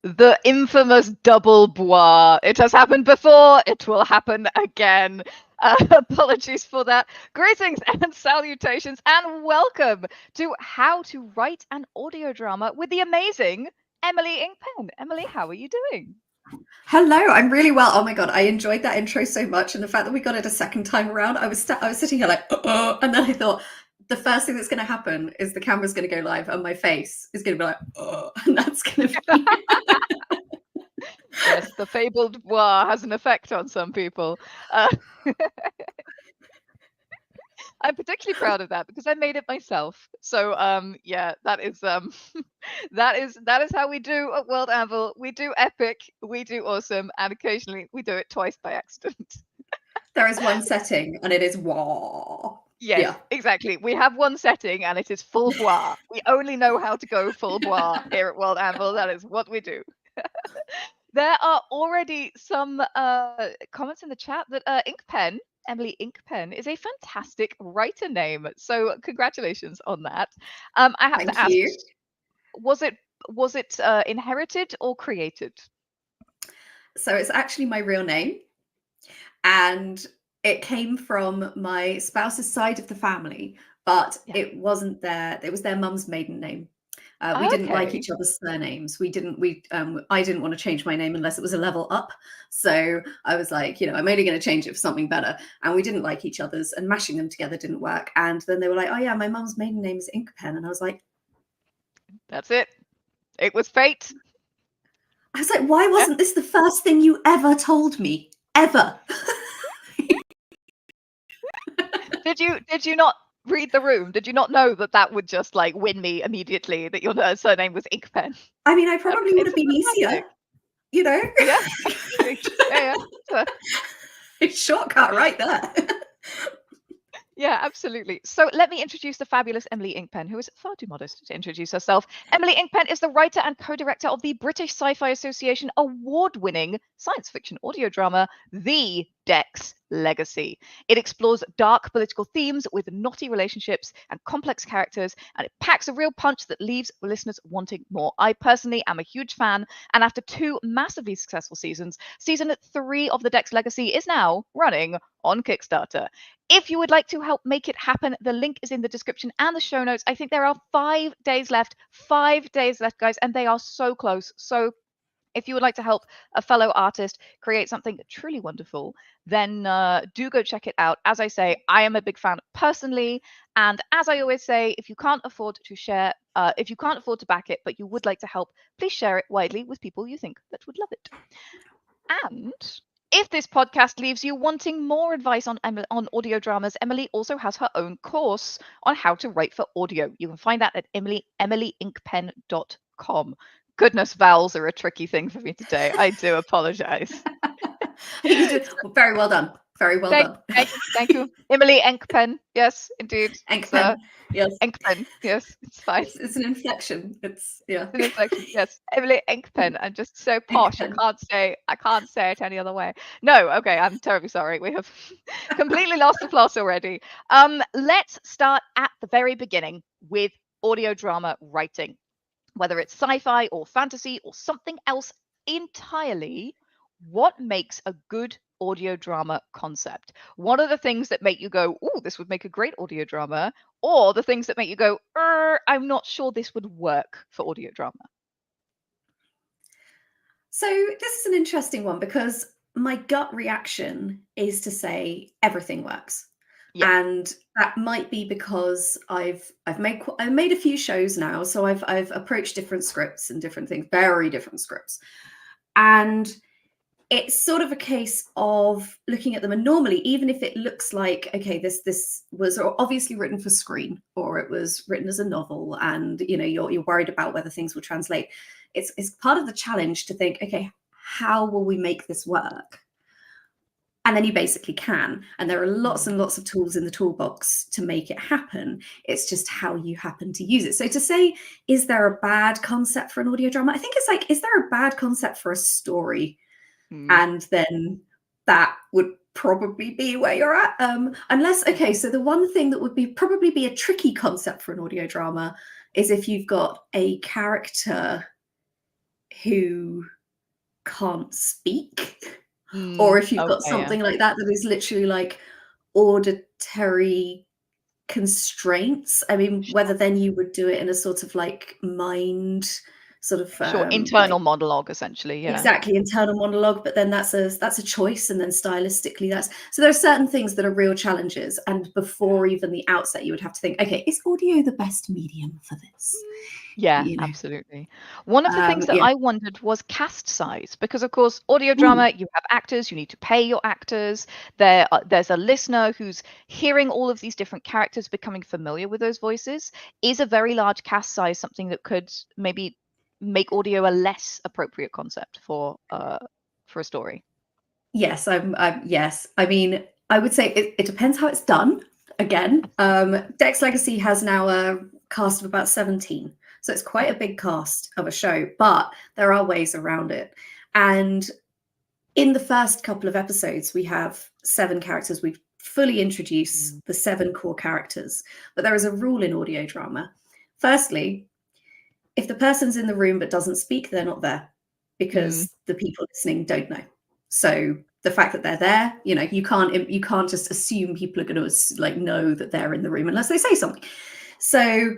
The infamous double bois. It has happened before. It will happen again. Apologies for that. Greetings and salutations, and welcome to How to Write an Audio Drama with the amazing Emily Inkpen. Emily, how are you doing? Hello, I'm really well. Oh my god, I enjoyed that intro so much, and the fact that we got it a second time around, I was sitting here like, and then I thought the first thing that's going to happen is the camera's going to go live, and my face is going to be like, and that's going to be. Yes, the fabled bois has an effect on some people. I'm particularly proud of that because I made it myself. So yeah, that is that is how we do at World Anvil. We do epic, we do awesome, and occasionally we do it twice by accident. There is one setting, and it is wah. Yes, Yeah. exactly. We have one setting and it is full bois. We only know how to go full bois here at World Anvil. That is what we do. There are already some comments in the chat that Inkpen, Emily Inkpen, is a fantastic writer name. So congratulations on that. I have to Thank ask, you. was it inherited or created? So it's actually my real name, and it came from my spouse's side of the family, but Yeah. it wasn't it was their mum's maiden name. We didn't like Okay. each other's surnames. I didn't want to change my name unless it was a level up. So I was like, I'm only going to change it for something better. And we didn't like each other's, and mashing them together didn't work. And then they were like, oh yeah, my mum's maiden name is Inkpen. And I was like, That's it. It was fate. why Yeah. wasn't this the first thing you ever told me? Ever. Did you not read the room? Did you not know that that would just like win me immediately that your surname was Inkpen? I mean, I probably would It's have been easier, fantastic. you know? Yeah. Yeah, yeah. Shortcut right there. Yeah, absolutely. So let me introduce the fabulous Emily Inkpen, who is far too modest to introduce herself. Emily Inkpen is the writer and co-director of the British Sci-Fi Association award-winning science fiction audio drama, The Dex Legacy. It explores dark political themes with knotty relationships and complex characters, and it packs a real punch that leaves listeners wanting more. I personally am a huge fan, and after 2 massively successful seasons, season 3 of The Dex Legacy is now running on Kickstarter. If you would like to help make it happen, the link is in the description and the show notes. I think there are 5 days left. 5 days left, guys, and they are so close. So if you would like to help a fellow artist create something truly wonderful, then do go check it out. As I say, I am a big fan personally. And as I always say, if you can't afford to share, if you can't afford to back it, but you would like to help, please share it widely with people you think that would love it. And if this podcast leaves you wanting more advice on audio dramas, Emily also has her own course on how to write for audio. You can find that at emilyinkpen.com. Goodness, vowels are a tricky thing for me today. I do apologize. I think you did very well done. Very well done. Thank you. Emily Inkpen. Yes, indeed. Inkpen. Yes. Inkpen. Yes, it's fine. It's an inflection. Yeah. It's an inflection. Yes, Emily Inkpen. I'm just so posh. Inkpen. I can't say it any other way. No, okay. I'm terribly sorry. We have completely lost the plot already. Let's start at the very beginning with audio drama writing, whether it's sci-fi or fantasy or something else entirely. What makes a good audio drama concept? What are the things that make you go, oh, this would make a great audio drama? Or the things that make you go, I'm not sure this would work for audio drama? So this is an interesting one because my gut reaction is to say everything works. Yeah. And that might be because I've made a few shows now, so I've approached different scripts and different things, very different scripts. And it's sort of a case of looking at them, and normally, even if it looks like, okay, this was obviously written for screen, or it was written as a novel, and you're worried about whether things will translate, it's part of the challenge to think, okay, how will we make this work? And then you basically can, and there are lots and lots of tools in the toolbox to make it happen. It's just how you happen to use it. So to say, is there a bad concept for an audio drama? I think it's like, is there a bad concept for a story? And then that would probably be where you're at. Okay, so the one thing that would probably be a tricky concept for an audio drama is if you've got a character who can't speak, or if you've got Okay, something like that is literally like auditory constraints. I mean, whether then you would do it in a sort of like mind sort of sure, like internal monologue, essentially. Yeah. exactly internal monologue, but then that's a choice, and then stylistically that's so there are certain things that are real challenges, and before even the outset you would have to think, okay, is audio the best medium for this? Yeah, You know, absolutely. One of the things that yeah. I wondered was cast size, because of course, audio drama, you have actors, you need to pay your actors. There's a listener who's hearing all of these different characters, becoming familiar with those voices. Is a very large cast size something that could maybe make audio a less appropriate concept for a story? Yes, yes. I mean, I would say it depends how it's done. Again, Dex Legacy has now a cast of about 17. So it's quite a big cast of a show, but there are ways around it. And in the first couple of episodes, we have 7 characters. We fully introduce the 7 core characters. But there is a rule in audio drama. Firstly, if the person's in the room but doesn't speak, they're not there, because the people listening don't know. So the fact that they're there, you know, you can't just assume people are going to like know that they're in the room unless they say something. So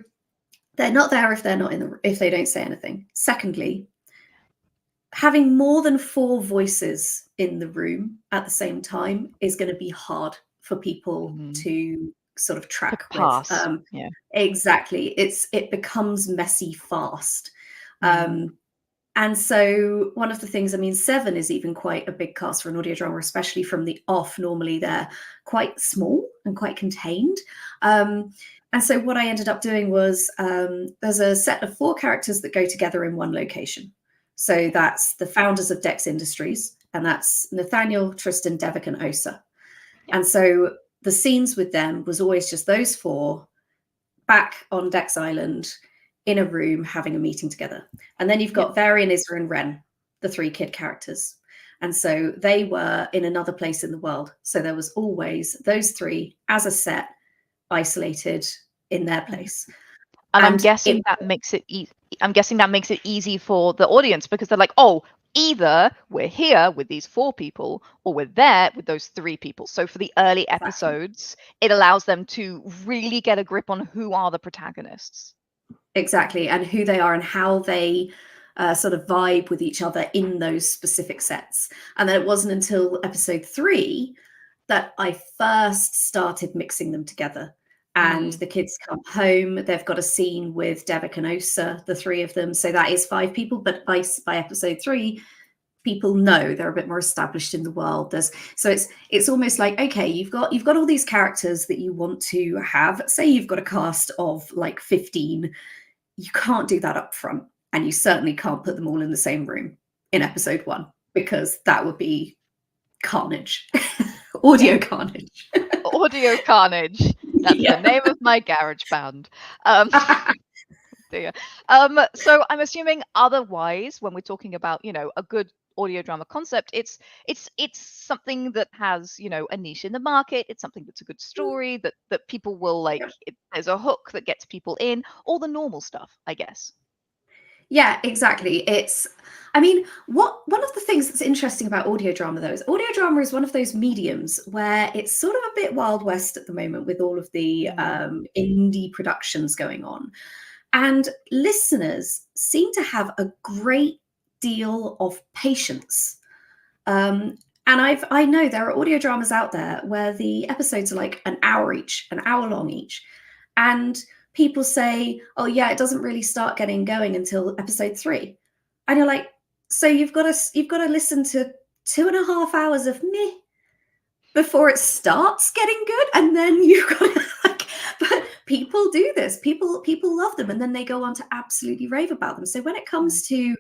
they're not there if they're not in the if they don't say anything. Secondly, having more than 4 voices in the room at the same time is going to be hard for people to sort of track with. Yeah. Exactly. It becomes messy fast. And so one of the things, I mean, 7 is even quite a big cast for an audio drama, especially from the off. Normally they're quite small and quite contained. And so what I ended up doing was there's a set of 4 characters that go together in one location. So that's the founders of Dex Industries, and that's Nathaniel, Tristan, Devik, and Osa. And so the scenes with them was always just those 4 back on Dex Island in a room having a meeting together. And then you've got Varian, Isra, and Ren, the 3 kid characters. And so they were in another place in the world. So there was always those 3 as a set, isolated in their place. And I'm guessing that makes it easy for the audience, because they're like, oh, either we're here with these 4 people or we're there with those 3 people. So for the early episodes, it allows them to really get a grip on who are the protagonists. Exactly, and who they are and how they sort of vibe with each other in those specific sets. And then it wasn't until episode 3 that I first started mixing them together. And the kids come home, they've got a scene with Devik and Osa, the 3 of them. So that is 5 people, but by episode 3, people know they're a bit more established in the world. So it's almost like, okay, you've got all these characters that you want to have. Say you've got a cast of like 15. You can't do that up front, and you certainly can't put them all in the same room in episode 1, because that would be carnage. Audio carnage. Audio carnage. That's the name of my garage band. Dear. So I'm assuming otherwise, when we're talking about, you know, a good audio drama concept, it's something that has, you know, a niche in the market. It's something that's a good story that people will like. There's a hook that gets people in, all the normal stuff, I guess. Yeah, exactly. I mean, one of the things that's interesting about audio drama, though, is audio drama is one of those mediums where it's sort of a bit Wild West at the moment with all of the indie productions going on. And listeners seem to have a great deal of patience. And I know there are audio dramas out there where the episodes are like an hour each, an hour long each. And people say, oh yeah, it doesn't really start getting going until episode 3. And you're like, so you've got to listen to 2.5 hours of meh before it starts getting good, and then you've got to like, but people do this. People love them, and then they go on to absolutely rave about them. So when it comes to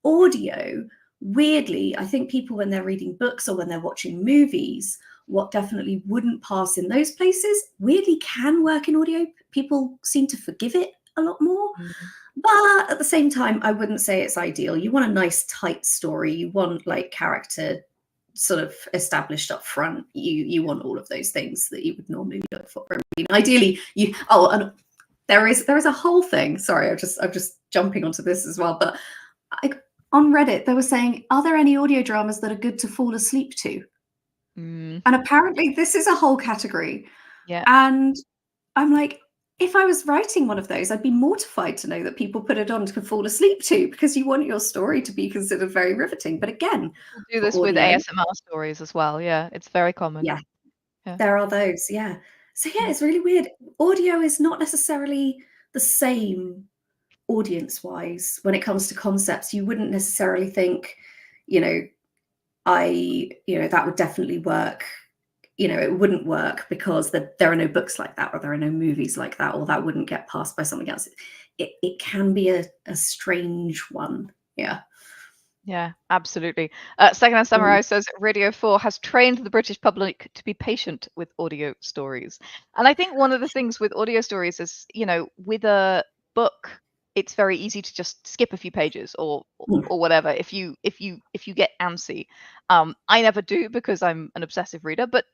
audio, weirdly, I think people, when they're reading books or when they're watching movies, what definitely wouldn't pass in those places weirdly can work in audio. People seem to forgive it a lot more. But at the same time, I wouldn't say it's ideal. You want a nice tight story. You want like character sort of established up front. You want all of those things that you would normally look for. I mean, ideally, and there is a whole thing. Sorry, I'm just jumping onto this as well. But on Reddit, they were saying, are there any audio dramas that are good to fall asleep to? Mm, And apparently this is a whole category. yeah. And I'm like, if I was writing one of those, I'd be mortified to know that people put it on to fall asleep to, because you want your story to be considered very riveting. But again, People do for this with audio, ASMR stories as well. Yeah, it's very common. yeah, Yeah. there are those. Yeah. So yeah, Yeah. it's really weird. Audio is not necessarily the same audience wise when it comes to concepts. You wouldn't necessarily think, you know, that would definitely work. It wouldn't work because there are no books like that, or there are no movies like that, or that wouldn't get passed by something else. It can be a strange one. Yeah. Yeah, absolutely. Secondhand Samurai says Radio 4 has trained the British public to be patient with audio stories. And I think one of the things with audio stories is, with a book, it's very easy to just skip a few pages Mm. or whatever if you get antsy. I never do because I'm an obsessive reader, but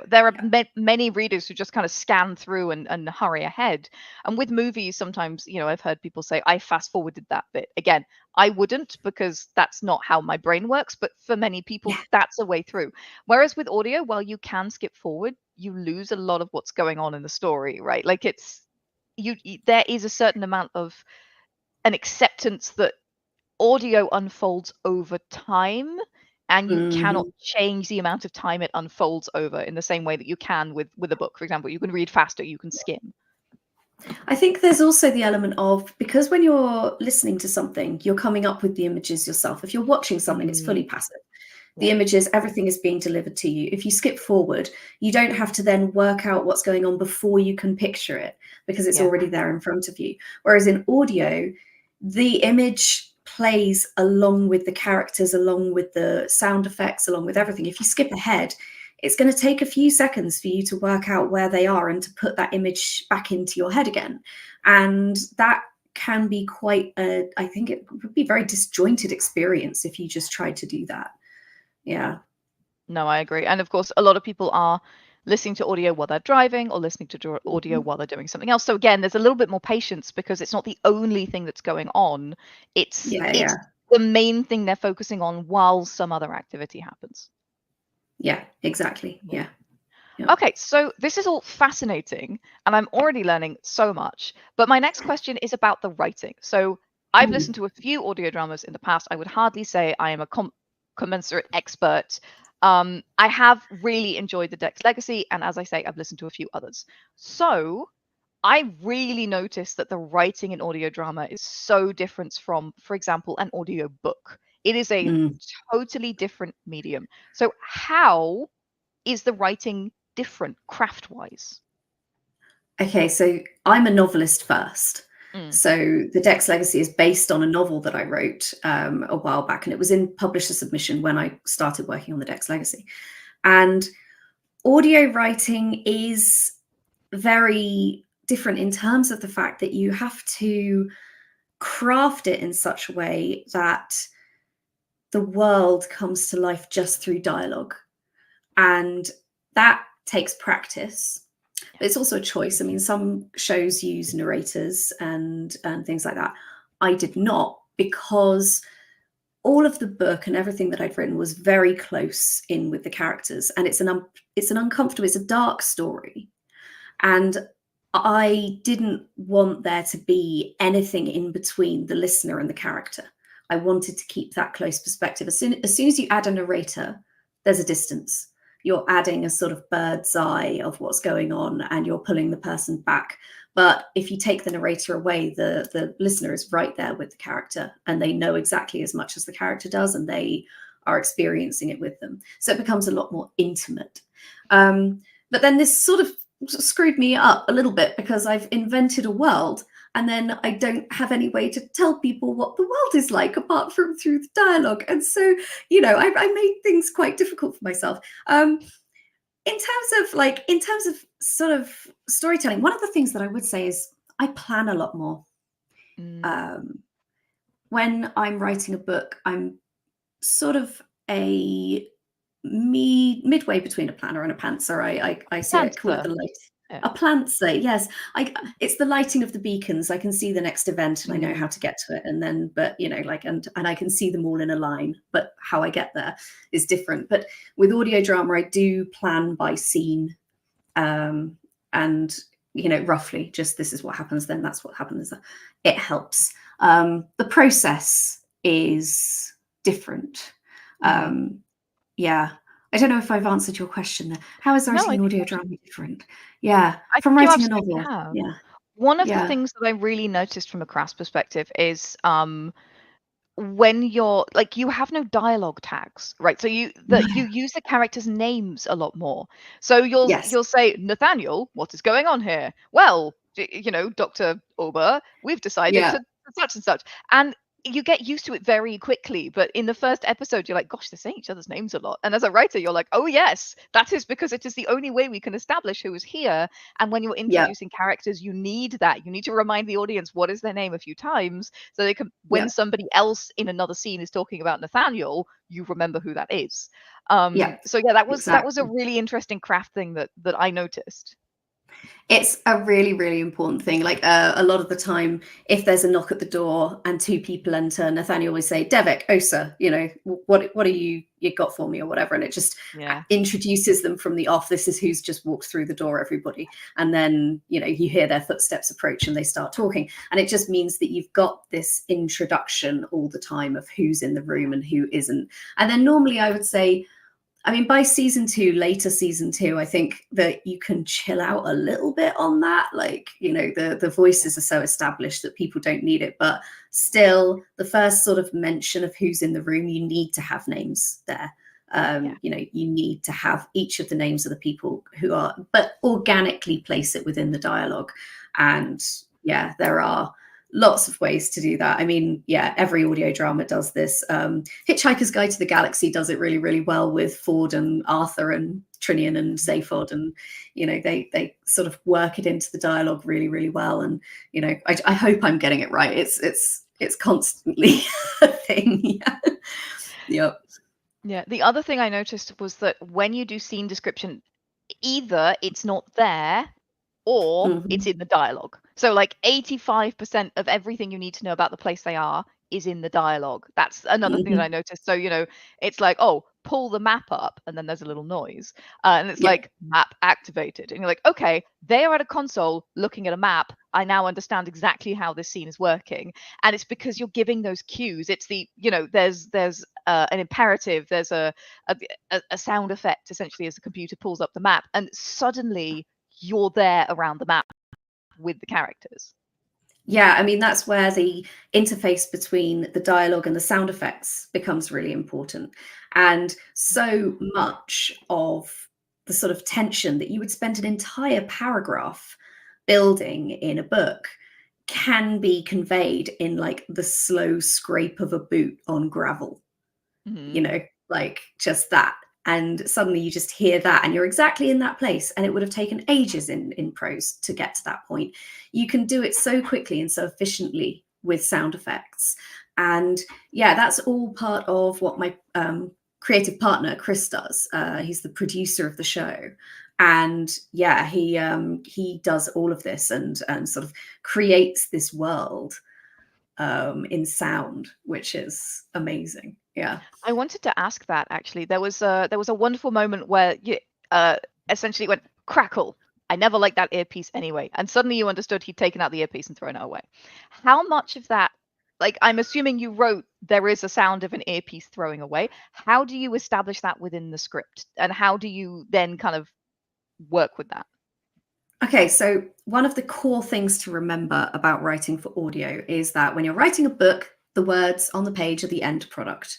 there are many readers who just kind of scan through and hurry ahead. And with movies, sometimes, I've heard people say, I fast forwarded that bit. Again, I wouldn't, because that's not how my brain works, but for many people, Yeah. that's a way through. Whereas with audio, while you can skip forward, you lose a lot of what's going on in the story, right? Like there is a certain amount of an acceptance that audio unfolds over time, and you cannot Mhm. change the amount of time it unfolds over in the same way that you can with a book. For example, you can read faster, you can skim. I think there's also the element of, because when you're listening to something, you're coming up with the images yourself. If you're watching something, it's fully passive. The Yeah. images, everything is being delivered to you. If you skip forward, you don't have to then work out what's going on before you can picture it, because it's Yeah. already there in front of you. Whereas in audio, the image plays along with the characters, along with the sound effects, along with everything. If you skip ahead, it's going to take a few seconds for you to work out where they are and to put that image back into your head again. And that can be I think it would be a very disjointed experience if you just tried to do that. Yeah. No, I agree. And of course, a lot of people are listening to audio while they're driving or listening to audio Mhm. while they're doing something else. So again, there's a little bit more patience because it's not the only thing that's going on. Yeah, It's yeah. the main thing they're focusing on while some other activity happens. Yeah, exactly. Yeah. Yeah. Yeah. Okay, so this is all fascinating, and I'm already learning so much. But my next question is about the writing. So I've listened Mm. to a few audio dramas in the past. I would hardly say I am a commensurate expert. I have really enjoyed the Dex Legacy, and as I say, I've listened to a few others. So I really noticed that the writing in audio drama is so different from, for example, an audio book. It is a Mm. totally different medium. So how is the writing different craft-wise? Okay, so I'm a novelist first. Mm. So the Dex Legacy is based on a novel that I wrote a while back, and it was in publisher submission when I started working on the Dex Legacy. And audio writing is very different in terms of the fact that you have to craft it in such a way that the world comes to life just through dialogue. And that takes practice. Yeah. But it's also a choice. I mean, some shows use narrators and things like that. I did not, because all of the book and everything that I'd written was very close in with the characters, and it's an uncomfortable, it's a dark story, and I didn't want there to be anything in between the listener and the character. I wanted to keep that close perspective. As soon as you add a narrator, there's a distance. You're adding a sort of bird's eye of what's going on, and you're pulling the person back. But if you take the narrator away, the listener is right there with the character, and they know exactly as much as the character does, and they are experiencing it with them. So it becomes a lot more intimate. But then this sort of screwed me up a little bit, because I've invented a world, and then I don't have any way to tell people what the world is like apart from through the dialogue. And so, I made things quite difficult for myself. In terms of sort of storytelling, one of the things that I would say is I plan a lot more. Mm. Um, when I'm writing a book, I'm sort of a midway between a planner and a pantser. I see it, call it Panther. the light. Yeah. A plant slate, yes. It's the lighting of the beacons. I can see the next event and I know how to get to it. And then, but you know, like, and I can see them all in a line, but how I get there is different. But with audio drama, I do plan by scene. And, you know, roughly just this is what happens, then that's what happens. It helps. The process is different. Yeah. I don't know if I've answered your question there. How is No, writing I an think audio drama different? Yeah, I from think you writing a absolutely novel. have. Yeah, One of the yeah, things that I really noticed from a craft perspective is when you're like you have no dialogue tags, right? So you use the characters' names a lot more. So yes, you'll say, Nathaniel, what is going on here? Well, you know, Dr. Ober, we've decided yeah, to such and such. And you get used to it very quickly, but in the first episode, you're like, gosh, they're saying each other's names a lot. And as a writer, you're like, oh yes, that is because it is the only way we can establish who is here. And when you're yeah, introducing characters, you need that. You need to remind the audience what is their name a few times so they can, when yeah, somebody else in another scene is talking about Nathaniel, you remember who that is. yeah, So yeah, that was a exactly. really interesting craft thing that I noticed. It's a really, really important thing. Like a lot of the time, if there's a knock at the door and two people enter, Nathaniel always say, Devik, Osa, you know, what are you got for me or whatever. And it just Yeah. introduces them from the off. This is who's just walked through the door, everybody. And then, you know, you hear their footsteps approach and they start talking. And it just means that you've got this introduction all the time of who's in the room and who isn't. And then normally I would say, I mean, by season 2, later season 2, I think that you can chill out a little bit on that. Like, you know, the voices are so established that people don't need it. But still, the first sort of mention of who's in the room, you need to have names there. Yeah. You know, you need to have each of the names of the people who are, but organically place it within the dialogue. And yeah, there are lots of ways to do that. I mean, yeah, every audio drama does this. Hitchhiker's Guide to the Galaxy does it really, really well with Ford and Arthur and Trinian and Zaphod, and you know they sort of work it into the dialogue really, really well. And you know, I hope I'm getting it right. It's constantly a thing. Yeah. Yep. Yeah. The other thing I noticed was that when you do scene description, either it's not there or it's Mm-hmm. in the dialogue. So like 85% of everything you need to know about the place they are is in the dialogue. That's another thing that Mm-hmm. I noticed. So, you know, it's like, oh, pull the map up, and then there's a little noise. And it's Yeah. like map activated. And you're like, okay, they are at a console looking at a map. I now understand exactly how this scene is working. And it's because you're giving those cues. It's the, you know, there's an imperative, there's a sound effect essentially as the computer pulls up the map, and suddenly you're there around the map with the characters. Yeah, I mean, that's where the interface between the dialogue and the sound effects becomes really important. And so much of the sort of tension that you would spend an entire paragraph building in a book can be conveyed in like the slow scrape of a boot on gravel, you Mm-hmm. know, like just that. And suddenly you just hear that and you're exactly in that place. And it would have taken ages in prose to get to that point. You can do it so quickly and so efficiently with sound effects. And yeah, that's all part of what my creative partner, Chris, does. He's the producer of the show. And yeah, he does all of this and sort of creates this world in sound, which is amazing. Yeah. I wanted to ask that actually. There was a wonderful moment where you essentially went crackle. I never liked that earpiece anyway, and suddenly you understood he'd taken out the earpiece and thrown it away. How much of that, like I'm assuming you wrote there is a sound of an earpiece throwing away. How do you establish that within the script, and how do you then kind of work with that? Okay, so one of the core things to remember about writing for audio is that when you're writing a book, the words on the page are the end product.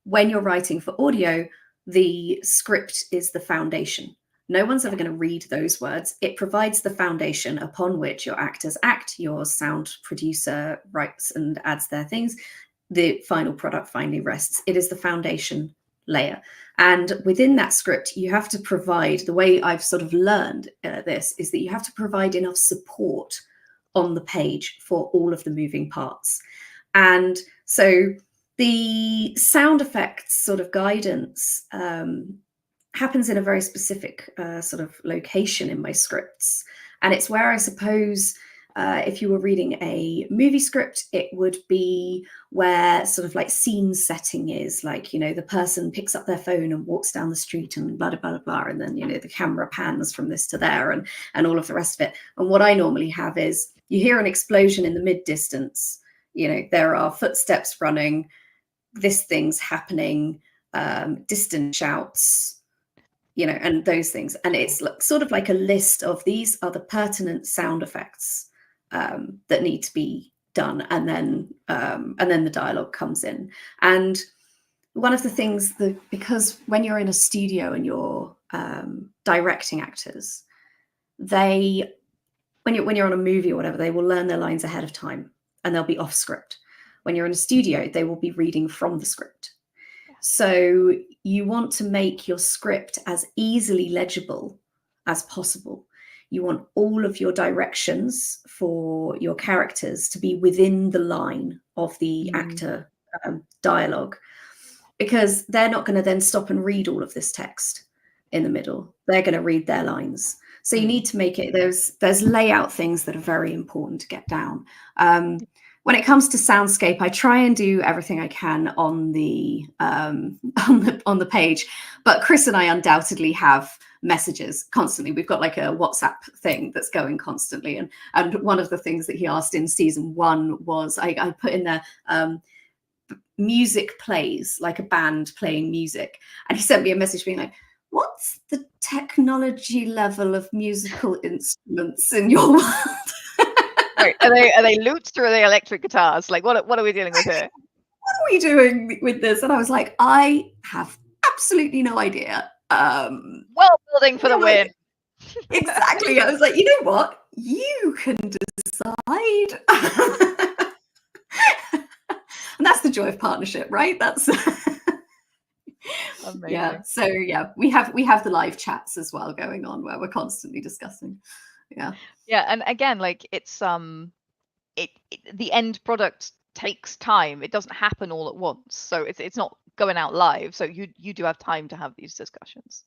When you're writing for audio, the script is the foundation. No one's ever Yeah. going to read those words. It provides the foundation upon which your actors act, your sound producer writes and adds their things. The final product finally rests. It is the foundation layer. And within that script, you have to provide, the way I've sort of learned this is that you have to provide enough support on the page for all of the moving parts. And so the sound effects sort of guidance happens in a very specific sort of location in my scripts. And it's where I suppose if you were reading a movie script, it would be where sort of like scene setting is, like, you know, the person picks up their phone and walks down the street and blah, blah, blah, blah. And then, you know, the camera pans from this to there and all of the rest of it. And what I normally have is you hear an explosion in the mid distance, you know, there are footsteps running, this thing's happening, distant shouts, you know, and those things. And it's sort of like a list of these are the pertinent sound effects that need to be done, and then the dialogue comes in. And one of the things that, because when you're in a studio and you're directing actors, when you're on a movie or whatever, they will learn their lines ahead of time and they'll be off script. When you're in a studio, they will be reading from the script. So you want to make your script as easily legible as possible. You want all of your directions for your characters to be within the line of the actor dialogue, because they're not going to then stop and read all of this text in the middle. They're going to read their lines. So you need to make it, there's layout things that are very important to get down. When it comes to soundscape, I try and do everything I can on the page, but Chris and I undoubtedly have messages constantly. We've got like a WhatsApp thing that's going constantly, and one of the things that he asked in season 1 was I put in there music plays, like a band playing music, and he sent me a message being like, what's the technology level of musical instruments in your world? Right. Are they lutes or are they electric guitars? Like, what are we dealing with here? What are we doing with this? And I was like, I have absolutely no idea. Worldbuilding for the win. Exactly. I was like, you know what? You can decide. And that's the joy of partnership, right? That's amazing. Yeah. So yeah, we have the live chats as well going on where we're constantly discussing. Yeah. Yeah, and again, like it's the end product takes time. It doesn't happen all at once, so it's not going out live. So you do have time to have these discussions.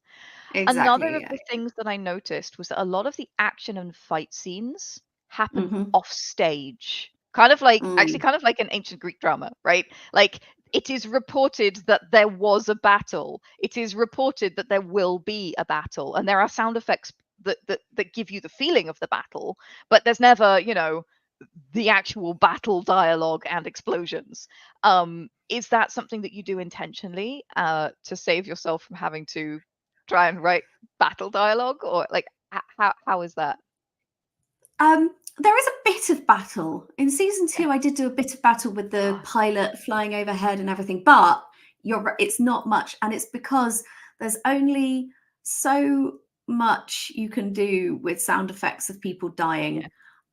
Exactly. Another of the things that I noticed was that a lot of the action and fight scenes happen off stage, kind of like actually kind of like an ancient Greek drama, right? Like it is reported that there was a battle. It is reported that there will be a battle, and there are sound effects that give you the feeling of the battle, but there's never, you know, the actual battle dialogue and explosions. Is that something that you do intentionally to save yourself from having to try and write battle dialogue, or like how is that? There is a bit of battle in season 2. I did do a bit of battle with the pilot flying overhead and everything, but you're right, it's not much, and it's because there's only so much you can do with sound effects of people dying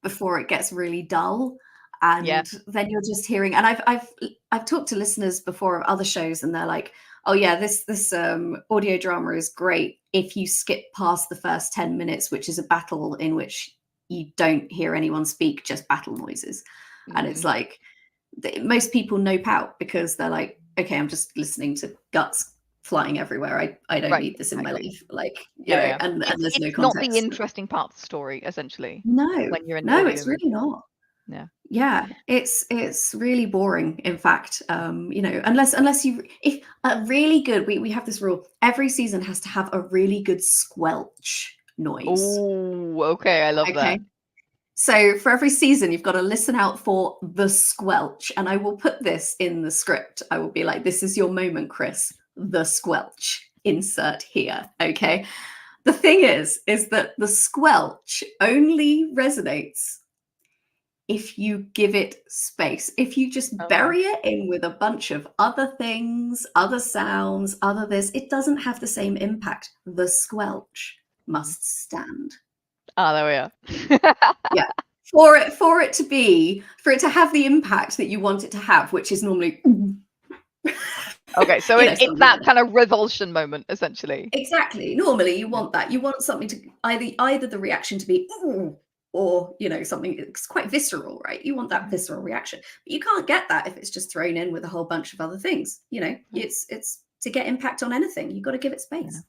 before it gets really dull, and then you're just hearing. And I've talked to listeners before of other shows, and they're like, oh yeah, this audio drama is great if you skip past the first 10 minutes, which is a battle in which you don't hear anyone speak, just battle noises. And it's like most people nope out because they're like, okay, I'm just listening to guts flying everywhere. I don't need this in my life. Like, you know, and there's no context. Not the interesting part of the story, essentially. No, when you're in it's really not. Yeah, it's really boring. In fact, you know, unless you, if a really good, we have this rule: every season has to have a really good squelch noise. Oh, okay, I love that. So for every season, you've got to listen out for the squelch, and I will put this in the script. I will be like, "This is your moment, Chris. The squelch. Insert here." Okay. The thing is that the squelch only resonates if you give it space. If you just bury it in with a bunch of other things, other sounds, other this, it doesn't have the same impact. The squelch must stand. Oh, there we are. Yeah. For it to have the impact that you want it to have, which is normally okay, so it's that kind of revulsion moment, essentially. Exactly. Normally you want that. You want something to either the reaction to be ooh, or, you know, something it's quite visceral, right? You want that visceral reaction. But you can't get that if it's just thrown in with a whole bunch of other things. You know, it's to get impact on anything, you've got to give it space.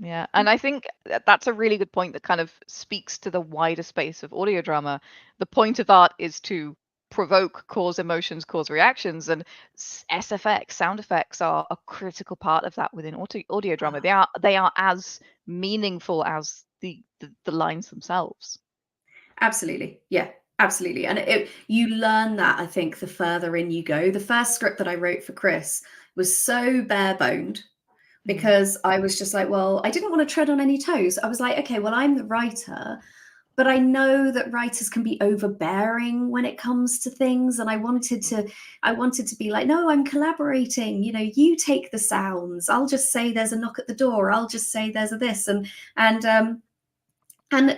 Yeah, and I think that's a really good point that kind of speaks to the wider space of audio drama. The point of art is to provoke, cause emotions, cause reactions, and SFX, sound effects, are a critical part of that within audio drama. They are as meaningful as the lines themselves. Absolutely. Yeah, absolutely. And you learn that, I think, the further in you go. The first script that I wrote for Chris was so bare boned because I was just like, well, I didn't want to tread on any toes. I was like, okay, well, I'm the writer, but I know that writers can be overbearing when it comes to things. And I wanted to be like, no, I'm collaborating. You know, you take the sounds. I'll just say there's a knock at the door. I'll just say there's a this. And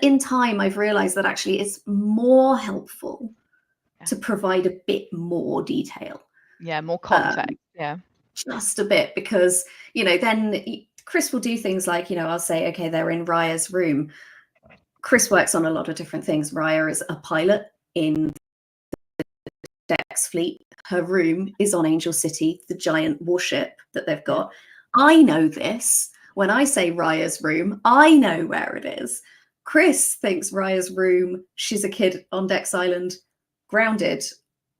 in time, I've realized that actually it's more helpful to provide a bit more detail. Yeah, more context. Yeah. Just a bit, because, then Chris will do things like, I'll say, okay, they're in Raya's room. Chris works on a lot of different things. Raya is a pilot in Dex fleet. Her room is on Angel City, the giant warship that they've got. I know this. When I say Raya's room, I know where it is. Chris thinks Raya's room, she's a kid on Dex Island, grounded.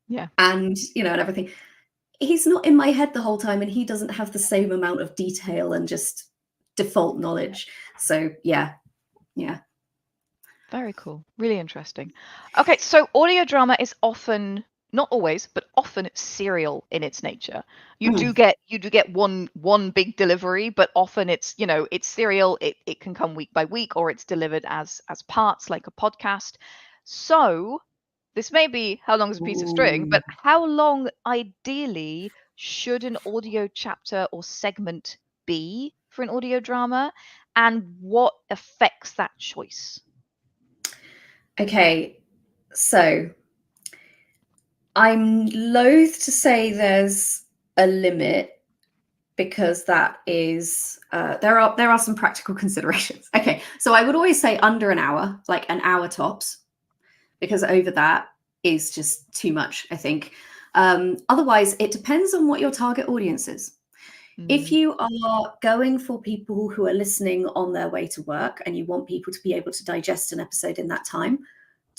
Yeah. And, and everything. He's not in my head the whole time, and he doesn't have the same amount of detail and just default knowledge. So, yeah. Very cool. Really interesting. Okay, so audio drama is often, not always, but often serial in its nature. You do get one big delivery, but often it's serial. It can come week by week, or it's delivered as parts, like a podcast. So this may be how long is a piece of string, but how long ideally should an audio chapter or segment be for an audio drama, and what affects that choice? Okay, so I'm loath to say there's a limit, because that is there are some practical considerations. Okay, so I would always say under an hour, like an hour tops, because over that is just too much, I think. Otherwise, it depends on what your target audience is. If you are going for people who are listening on their way to work and you want people to be able to digest an episode in that time,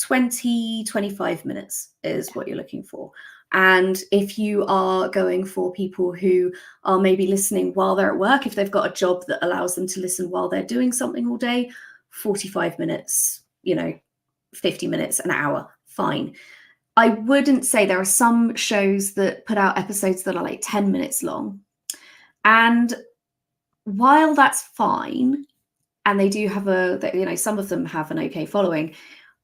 25 minutes is what you're looking for. And if you are going for people who are maybe listening while they're at work, if they've got a job that allows them to listen while they're doing something all day, 45 minutes, 50 minutes, an hour, fine. I wouldn't say, there are some shows that put out episodes that are like 10 minutes long. And while that's fine, and they do have some of them have an okay following,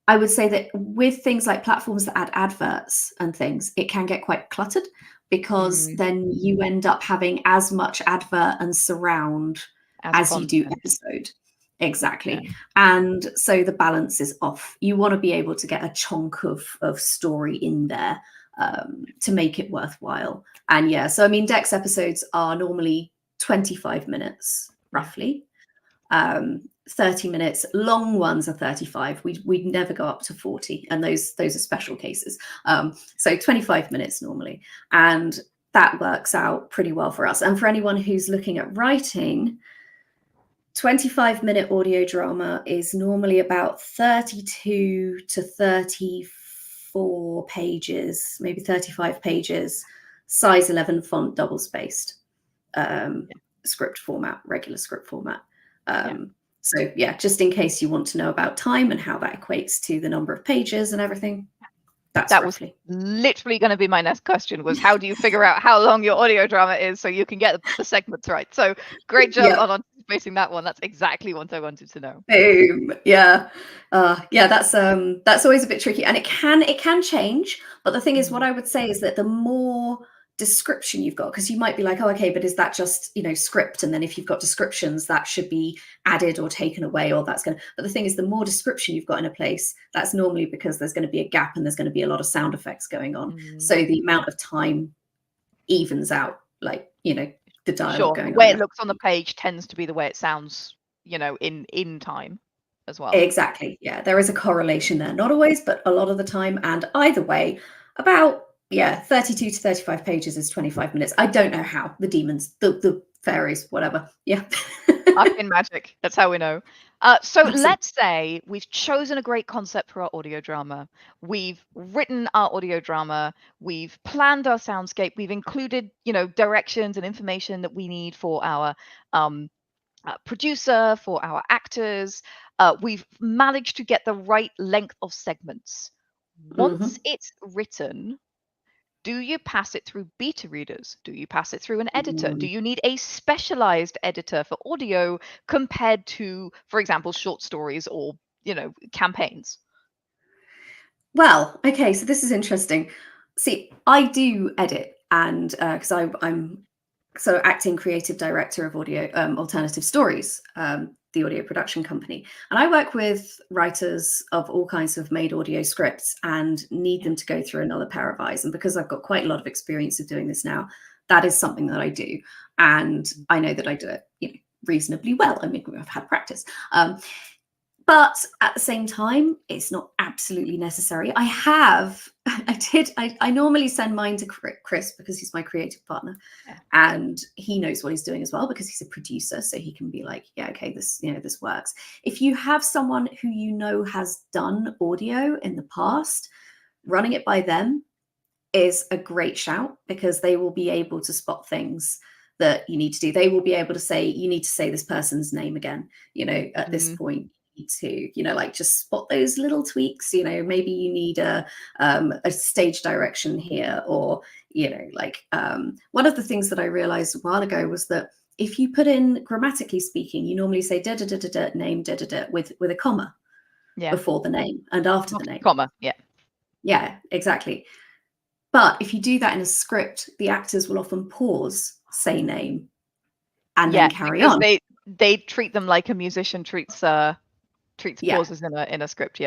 I would say that with things like platforms that add adverts and things, it can get quite cluttered, because then you end up having as much advert and surround as you do episode. Exactly. Yeah. And so the balance is off. You want to be able to get a chunk of story in there to make it worthwhile. And yeah, so I mean, Dex episodes are normally 25 minutes, roughly. 30 minutes. Long ones are 35. We'd never go up to 40, and those are special cases. So 25 minutes normally, and that works out pretty well for us. And for anyone who's looking at writing, 25-minute audio drama is normally about 32 to 34 pages, maybe 35 pages, size 11 font, double spaced, script format, regular script format. So yeah, just in case you want to know about time and how that equates to the number of pages and everything. That was literally going to be my next question, was how do you figure out how long your audio drama is so you can get the segments right? So great job on anticipating that one. That's exactly what I wanted to know. Boom. Yeah. That's always a bit tricky, and it can change. But the thing is, what I would say is that the more description you've got, because you might be like, oh, okay, but is that just script, and then if you've got descriptions, that should be added or taken away, or that's going to, but the thing is, the more description you've got in a place, that's normally because there's going to be a gap and there's going to be a lot of sound effects going on, so the amount of time evens out, like the dialogue going on. The way it looks on the page tends to be the way it sounds in time as well. Exactly. Yeah, there is a correlation there, not always, but a lot of the time. And either way, about 32 to 35 pages is 25 minutes. I don't know how. The demons, the fairies, whatever. Yeah. Arcane magic. That's how we know. So Absolutely. let's say we've chosen a great concept for our audio drama. We've written our audio drama. We've planned our soundscape. We've included, directions and information that we need for our producer, for our actors. We've managed to get the right length of segments. Once it's written, do you pass it through beta readers? Do you pass it through an editor? Do you need a specialized editor for audio compared to, for example, short stories or, campaigns? Well, okay, so this is interesting. See, I do edit, and because I'm so acting creative director of audio alternative stories, the audio production company, and I work with writers of all kinds who have made audio scripts and need them to go through another pair of eyes. And because I've got quite a lot of experience of doing this now, that is something that I do, and I know that I do it, reasonably well. I mean, I've had practice. But at the same time, it's not absolutely necessary. I normally send mine to Chris because he's my creative partner, and he knows what he's doing as well because he's a producer. So he can be like, yeah, okay, this works. If you have someone who has done audio in the past, running it by them is a great shout because they will be able to spot things that you need to do. They will be able to say, you need to say this person's name again, at this point. To like just spot those little tweaks, maybe you need a stage direction here, or one of the things that I realized a while ago was that if you put in grammatically speaking, you normally say da da da da da name da da da with a comma before the name and after the name, comma. Yeah, exactly. But if you do that in a script, the actors will often pause, say name, and then carry on. They treat them like a musician treats pauses in a script.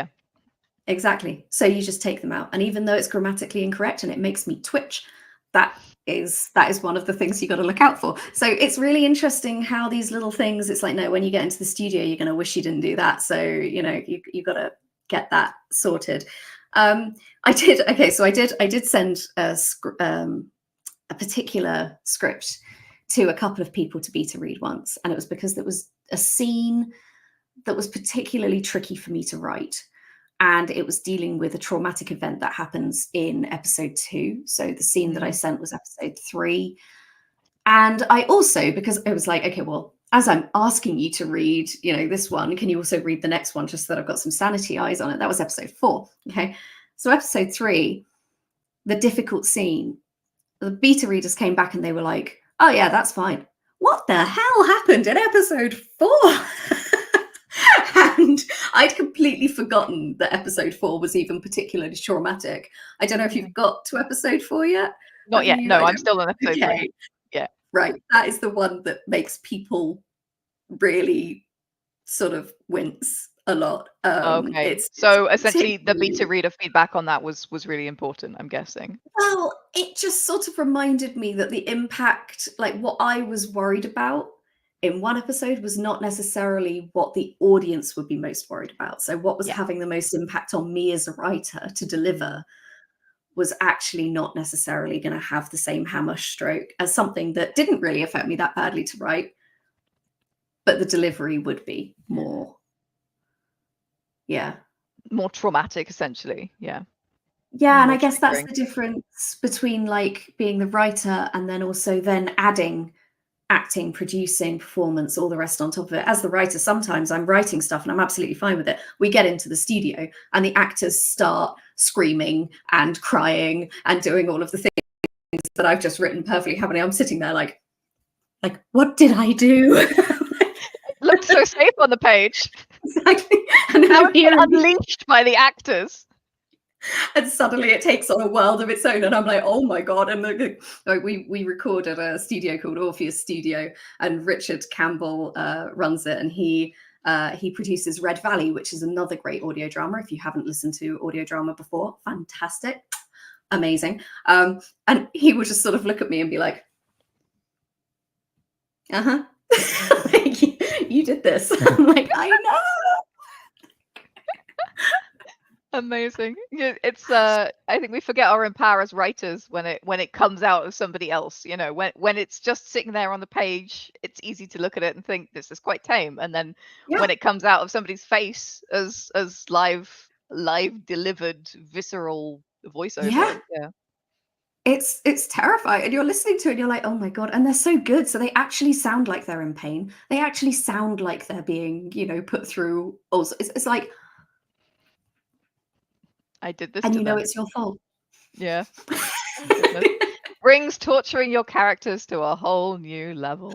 Exactly. So you just take them out, and even though it's grammatically incorrect and it makes me twitch, that is one of the things you got to look out for. So it's really interesting how these little things, it's like, no, when you get into the studio, you're going to wish you didn't do that. So you got to get that sorted. I did send a particular script to a couple of people to beta read once, and it was because there was a scene that was particularly tricky for me to write, and it was dealing with a traumatic event that happens in episode 2. So the scene that I sent was episode 3, and I also, because it was like, okay, well, as I'm asking you to read, this one, can you also read the next one, just so that I've got some sanity eyes on it? That was episode 4. Okay, so episode 3, the difficult scene, the beta readers came back and they were like, oh yeah, that's fine. What the hell happened in episode 4? And I'd completely forgotten that episode 4 was even particularly traumatic. I don't know if you've got to episode 4 yet. Not yet. No, I'm still on episode 3. Yeah. Right. That is the one that makes people really sort of wince a lot. Okay. So essentially the beta reader feedback on that was really important, I'm guessing. Well, it just sort of reminded me that the impact, like what I was worried about in one episode, was not necessarily what the audience would be most worried about. So what was having the most impact on me as a writer to deliver was actually not necessarily going to have the same hammer stroke as something that didn't really affect me that badly to write, but the delivery would be more traumatic, essentially. Yeah, and I guess that's the difference between like being the writer and then also then adding acting, producing, performance, all the rest on top of it. As the writer, sometimes I'm writing stuff and I'm absolutely fine with it. We get into the studio and the actors start screaming and crying and doing all of the things that I've just written perfectly happening. I'm sitting there like, what did I do? Looked so safe on the page. Exactly. And now it's been unleashed by the actors. And suddenly it takes on a world of its own, and I'm like, oh my god! And we record at a studio called Orpheus Studio, and Richard Campbell runs it, and he produces Red Valley, which is another great audio drama. If you haven't listened to audio drama before, fantastic, amazing. And he would just sort of look at me and be like, you did this. I'm like, I know. Amazing. Yeah, it's I think we forget our own power as writers when it comes out of somebody else. You know, when it's just sitting there on the page, it's easy to look at it and think this is quite tame. And then Yeah, when it comes out of somebody's face as live delivered visceral yeah. voiceover. Yeah. It's terrifying, and you're listening to it and you're like, oh my god, and they're so good. So they actually sound like they're in pain. They actually sound like they're being, put through also. It's like, I did this and to them. it's your fault. Yeah. Oh goodness. Brings torturing your characters to a whole new level.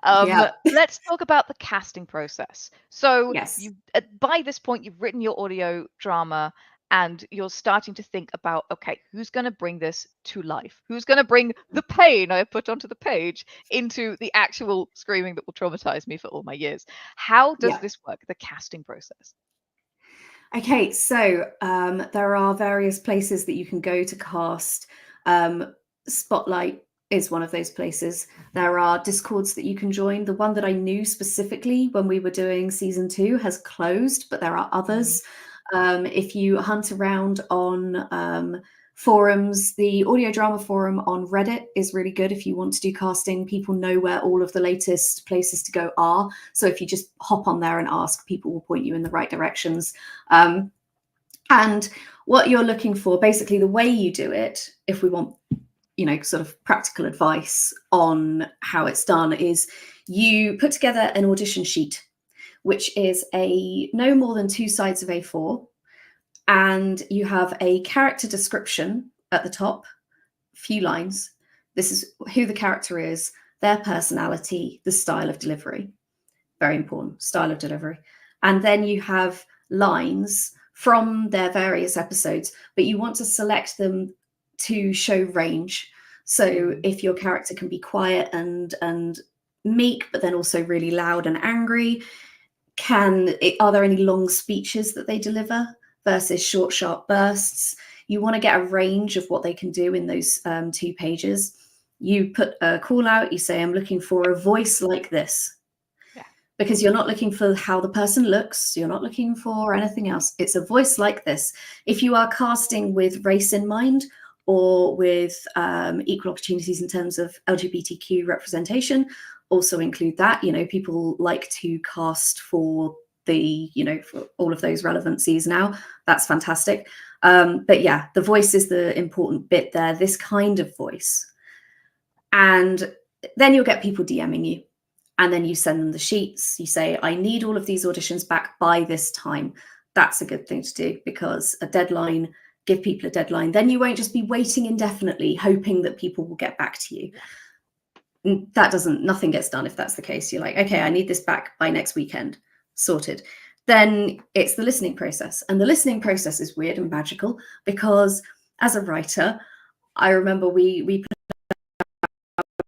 Yeah. Let's talk about the casting process. So Yes. you by this point you've written your audio drama and you're starting to think about, okay, who's going to bring this to life? Who's going to bring the pain I have put onto the page into the actual screaming that will traumatize me for all my years? How does Yeah. this work, the casting process? Okay, so there are various places that you can go to cast. Spotlight is one of those places. There are Discords that you can join. The one that I knew specifically when we were doing season 2 has closed, but there are others. If you hunt around on forums, the audio drama forum on Reddit is really good if you want to do casting. People know where all of the latest places to go are. So if you just hop on there and ask, people will point you in the right directions. And what you're looking for, basically the way you do it, if we want, sort of practical advice on how it's done, is you put together an audition sheet, which is no more than 2 sides of A4. And you have a character description at the top, few lines. This is who the character is, their personality, the style of delivery. Very important, style of delivery. And then you have lines from their various episodes, but you want to select them to show range. So if your character can be quiet and meek, but then also really loud and angry, are there any long speeches that they deliver versus short, sharp bursts? You want to get a range of what they can do in those 2 pages. You put a call out, you say, I'm looking for a voice like this. Yeah. Because you're not looking for how the person looks, you're not looking for anything else. It's a voice like this. If you are casting with race in mind or with equal opportunities in terms of LGBTQ representation, also include that. People like to cast for for all of those relevancies now. That's fantastic. But yeah, the voice is the important bit there, this kind of voice. And then you'll get people DMing you. And then you send them the sheets. You say, I need all of these auditions back by this time. That's a good thing to do, because a deadline, give people a deadline. Then you won't just be waiting indefinitely, hoping that people will get back to you. Nothing gets done if that's the case. You're like, okay, I need this back by next weekend. Sorted. Then it's the listening process. And the listening process is weird and magical, because as a writer, I remember we put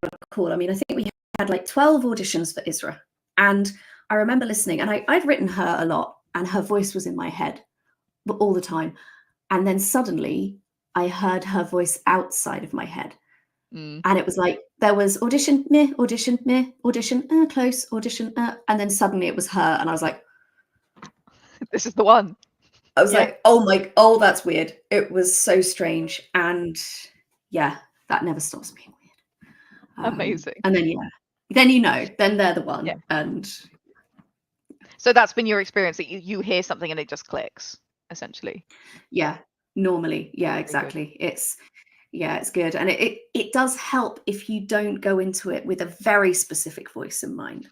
a call. I mean, I think we had like 12 auditions for Isra. And I remember listening, and I'd written her a lot, and her voice was in my head all the time. And then suddenly I heard her voice outside of my head. And it was like, there was audition, meh, audition, meh, audition, close, audition, and then suddenly it was her. And I was like, this is the one. I was like, oh, that's weird. It was so strange. And yeah, that never stops being weird. Amazing. And then, then they're the one. Yeah. And so that's been your experience, that you hear something and it just clicks, essentially. Yeah, normally. Yeah, exactly. It's good. And it does help if you don't go into it with a very specific voice in mind,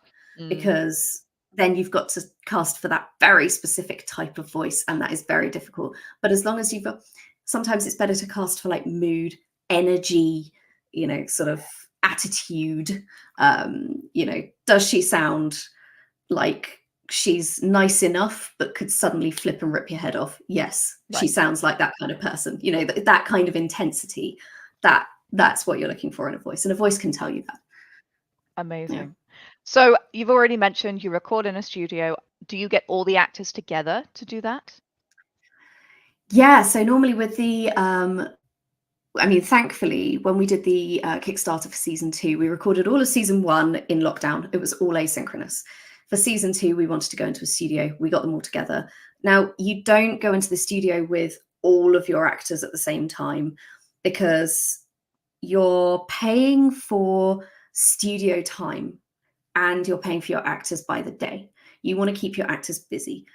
because then you've got to cast for that very specific type of voice, and that is very difficult. But as long as you've got, sometimes it's better to cast for like mood, energy, sort of attitude. Does she sound like she's nice enough but could suddenly flip and rip your head off? Yes, right. She sounds like that kind of person. That kind of intensity. That's what you're looking for in a voice, and a voice can tell you that. Amazing. Yeah. So you've already mentioned you record in a studio. Do you get all the actors together to do that? Yeah, so normally with the thankfully, when we did the Kickstarter for season 2, we recorded all of season 1 in lockdown. It was all asynchronous. For season 2, we wanted to go into a studio. We got them all together. Now, you don't go into the studio with all of your actors at the same time, because you're paying for studio time and you're paying for your actors by the day. You want to keep your actors busy.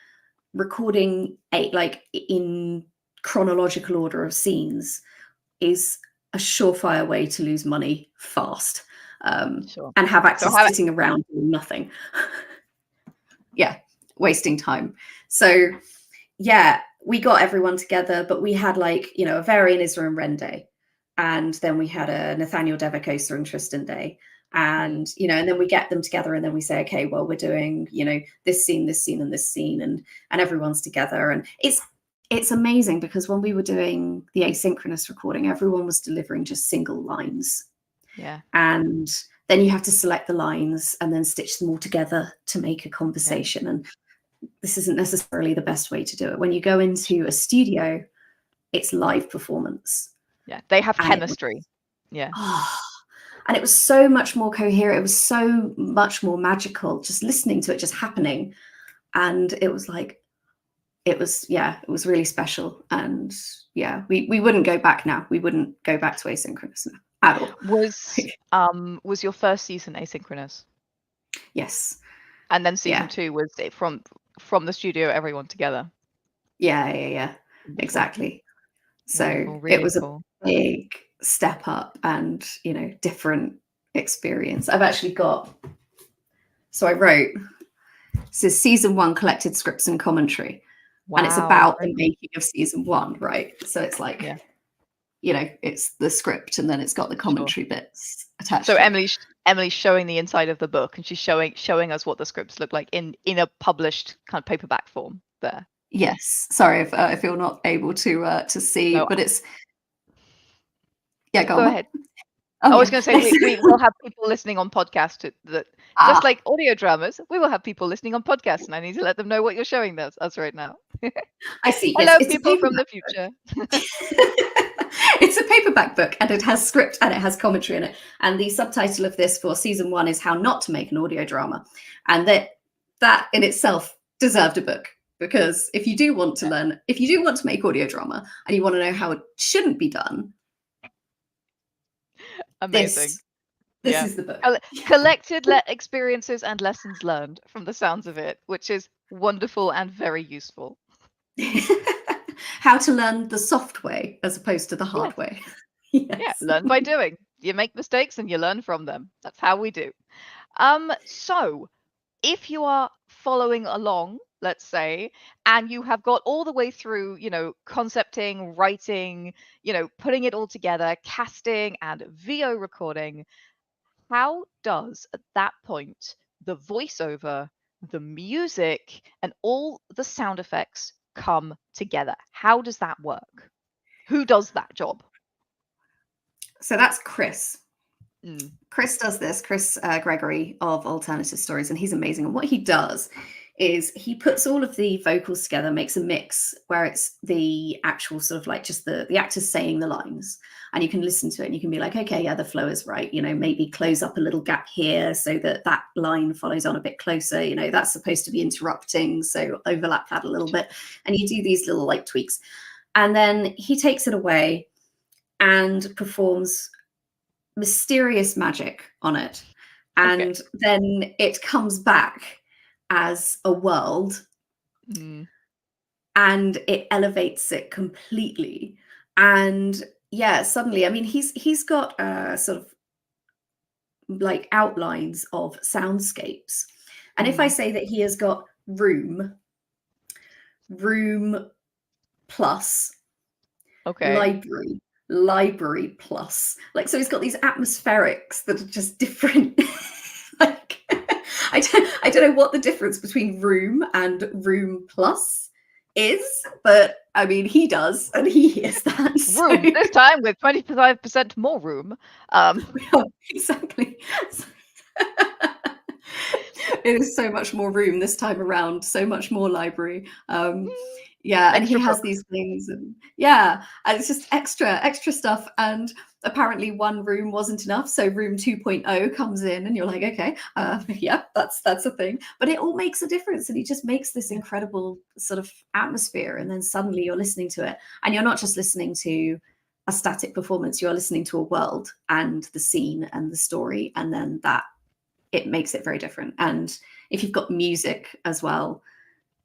Recording like in chronological order of scenes is a surefire way to lose money fast, Sure. and have actors So sitting around doing nothing. Yeah, wasting time. So yeah, we got everyone together, but we had like, you know, a Varian Isra and Ren day, and then we had a Nathaniel Devacosa and Tristan day, and you know, and then we get them together, and then we say, okay, well, we're doing, you know, this scene, and this scene, and everyone's together. And it's amazing, because when we were doing the asynchronous recording, everyone was delivering just single lines. Yeah. And then you have to select the lines and then stitch them all together to make a conversation. And this isn't necessarily the best way to do it. When you go into a studio, it's live performance. Yeah, they have chemistry. And it was so much more coherent. It was so much more magical, just listening to it, just happening. And it was like, it was really special. And yeah, we wouldn't go back now. We wouldn't go back to asynchronous now at all. Was your first season asynchronous? Yes. And then season 2 was it from the studio, everyone together? Yeah. Exactly. So really it was a big step up, and, you know, different experience. I've actually got, so I wrote, this is season 1 collected scripts and commentary. Wow. And it's about the making of season 1, right? So it's like, you know, it's the script and then it's got the commentary bits attached. So Emily's showing the inside of the book, and she's showing us what the scripts look like in a published kind of paperback form there. Yes. Sorry if you're not able to see, but it's go ahead. I was going to say we will have people listening on podcast that just like audio dramas, we will have people listening on podcasts, and I need to let them know what you're showing us right now. I see. Hello, yes, people from the future. It's a paperback book, and it has script and it has commentary in it. And the subtitle of this for season 1 is How Not to Make an Audio Drama. And that in itself deserved a book, because if you do want to learn, if you do want to make audio drama and you want to know how it shouldn't be done, amazing. This is the book. Collected experiences and lessons learned, from the sounds of it, which is wonderful and very useful. How to learn the soft way as opposed to the hard way. Yes. Yeah, learn by doing. You make mistakes and you learn from them. That's how we do. So if you are following along, let's say, and you have got all the way through, you know, concepting, writing, you know, putting it all together, casting and VO recording, how does at that point the voiceover, the music, and all the sound effects come together? How does that work? Who does that job? So that's Chris. Chris does this, Chris Gregory of Alternative Stories, and he's amazing. And what he does is he puts all of the vocals together, makes a mix where it's the actual sort of like just the actors saying the lines, and you can listen to it and you can be like, okay, yeah, the flow is right. You know, maybe close up a little gap here so that that line follows on a bit closer. You know, that's supposed to be interrupting, so overlap that a little bit. And you do these little like tweaks. And then he takes it away and performs mysterious magic on it. And then it comes back as a world, and it elevates it completely. And yeah, suddenly, I mean, he's got sort of like outlines of soundscapes. And if I say that he has got room plus library plus, like, so he's got these atmospherics that are just different. Like, I don't know what the difference between room and room plus is, but I mean, he does, and he hears that. Room, this time with 25% more room. Exactly. It is so much more room this time around, so much more library. Yeah, and he Extra has books. these things, and yeah, and it's just extra stuff. And apparently, one room wasn't enough, so room 2.0 comes in, and you're like, okay, yeah, that's a thing. But it all makes a difference, and he just makes this incredible sort of atmosphere. And then suddenly you're listening to it, and you're not just listening to a static performance; you're listening to a world and the scene and the story, and then that it makes it very different. And if you've got music as well,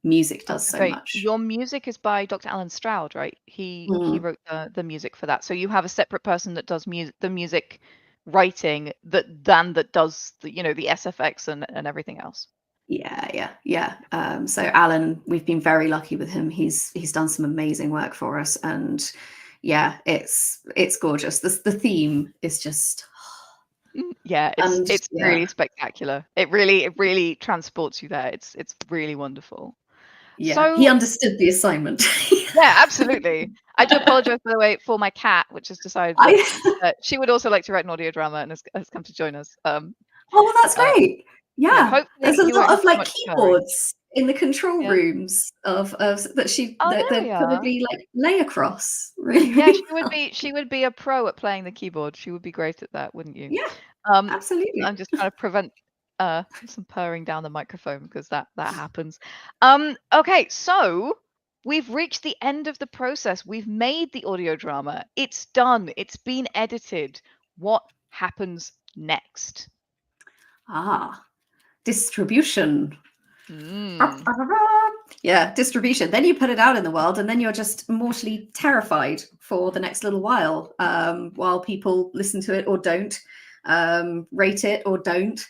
music I was does gonna so say, much. your music is by Dr. Alan Stroud, right? He Mm. wrote the music for that. So you have a separate person that does the music writing that does the SFX and everything else. Yeah. So Alan, we've been very lucky with him. He's done some amazing work for us, and yeah, it's gorgeous. The theme is just, Yeah, and it's yeah, really spectacular. It really transports you there. It's really wonderful. yeah. He So understood the assignment. yeah, absolutely. I do apologize, by the way, for my cat, which has decided that I she would also like to write an audio drama and has come to join us. Oh, well, that's Uh, great. yeah, Yeah, hopefully there's a you won't lot have of too like much purring. keyboards in the control Yeah. rooms of that Oh, there they'd we are. probably like lay across really, Yeah, really well. she would be a pro at playing the keyboard. She would be great at that, wouldn't you? Yeah, Um, I'm absolutely. just trying to prevent some purring down the microphone because that happens. Okay, so we've reached the end of the process. We've made the audio drama. It's done. It's been edited. What happens next? Ah, distribution. Mm, Yeah, distribution. Then you put it out in the world, and then you're just mortally terrified for the next little while people listen to it or don't, rate it or don't.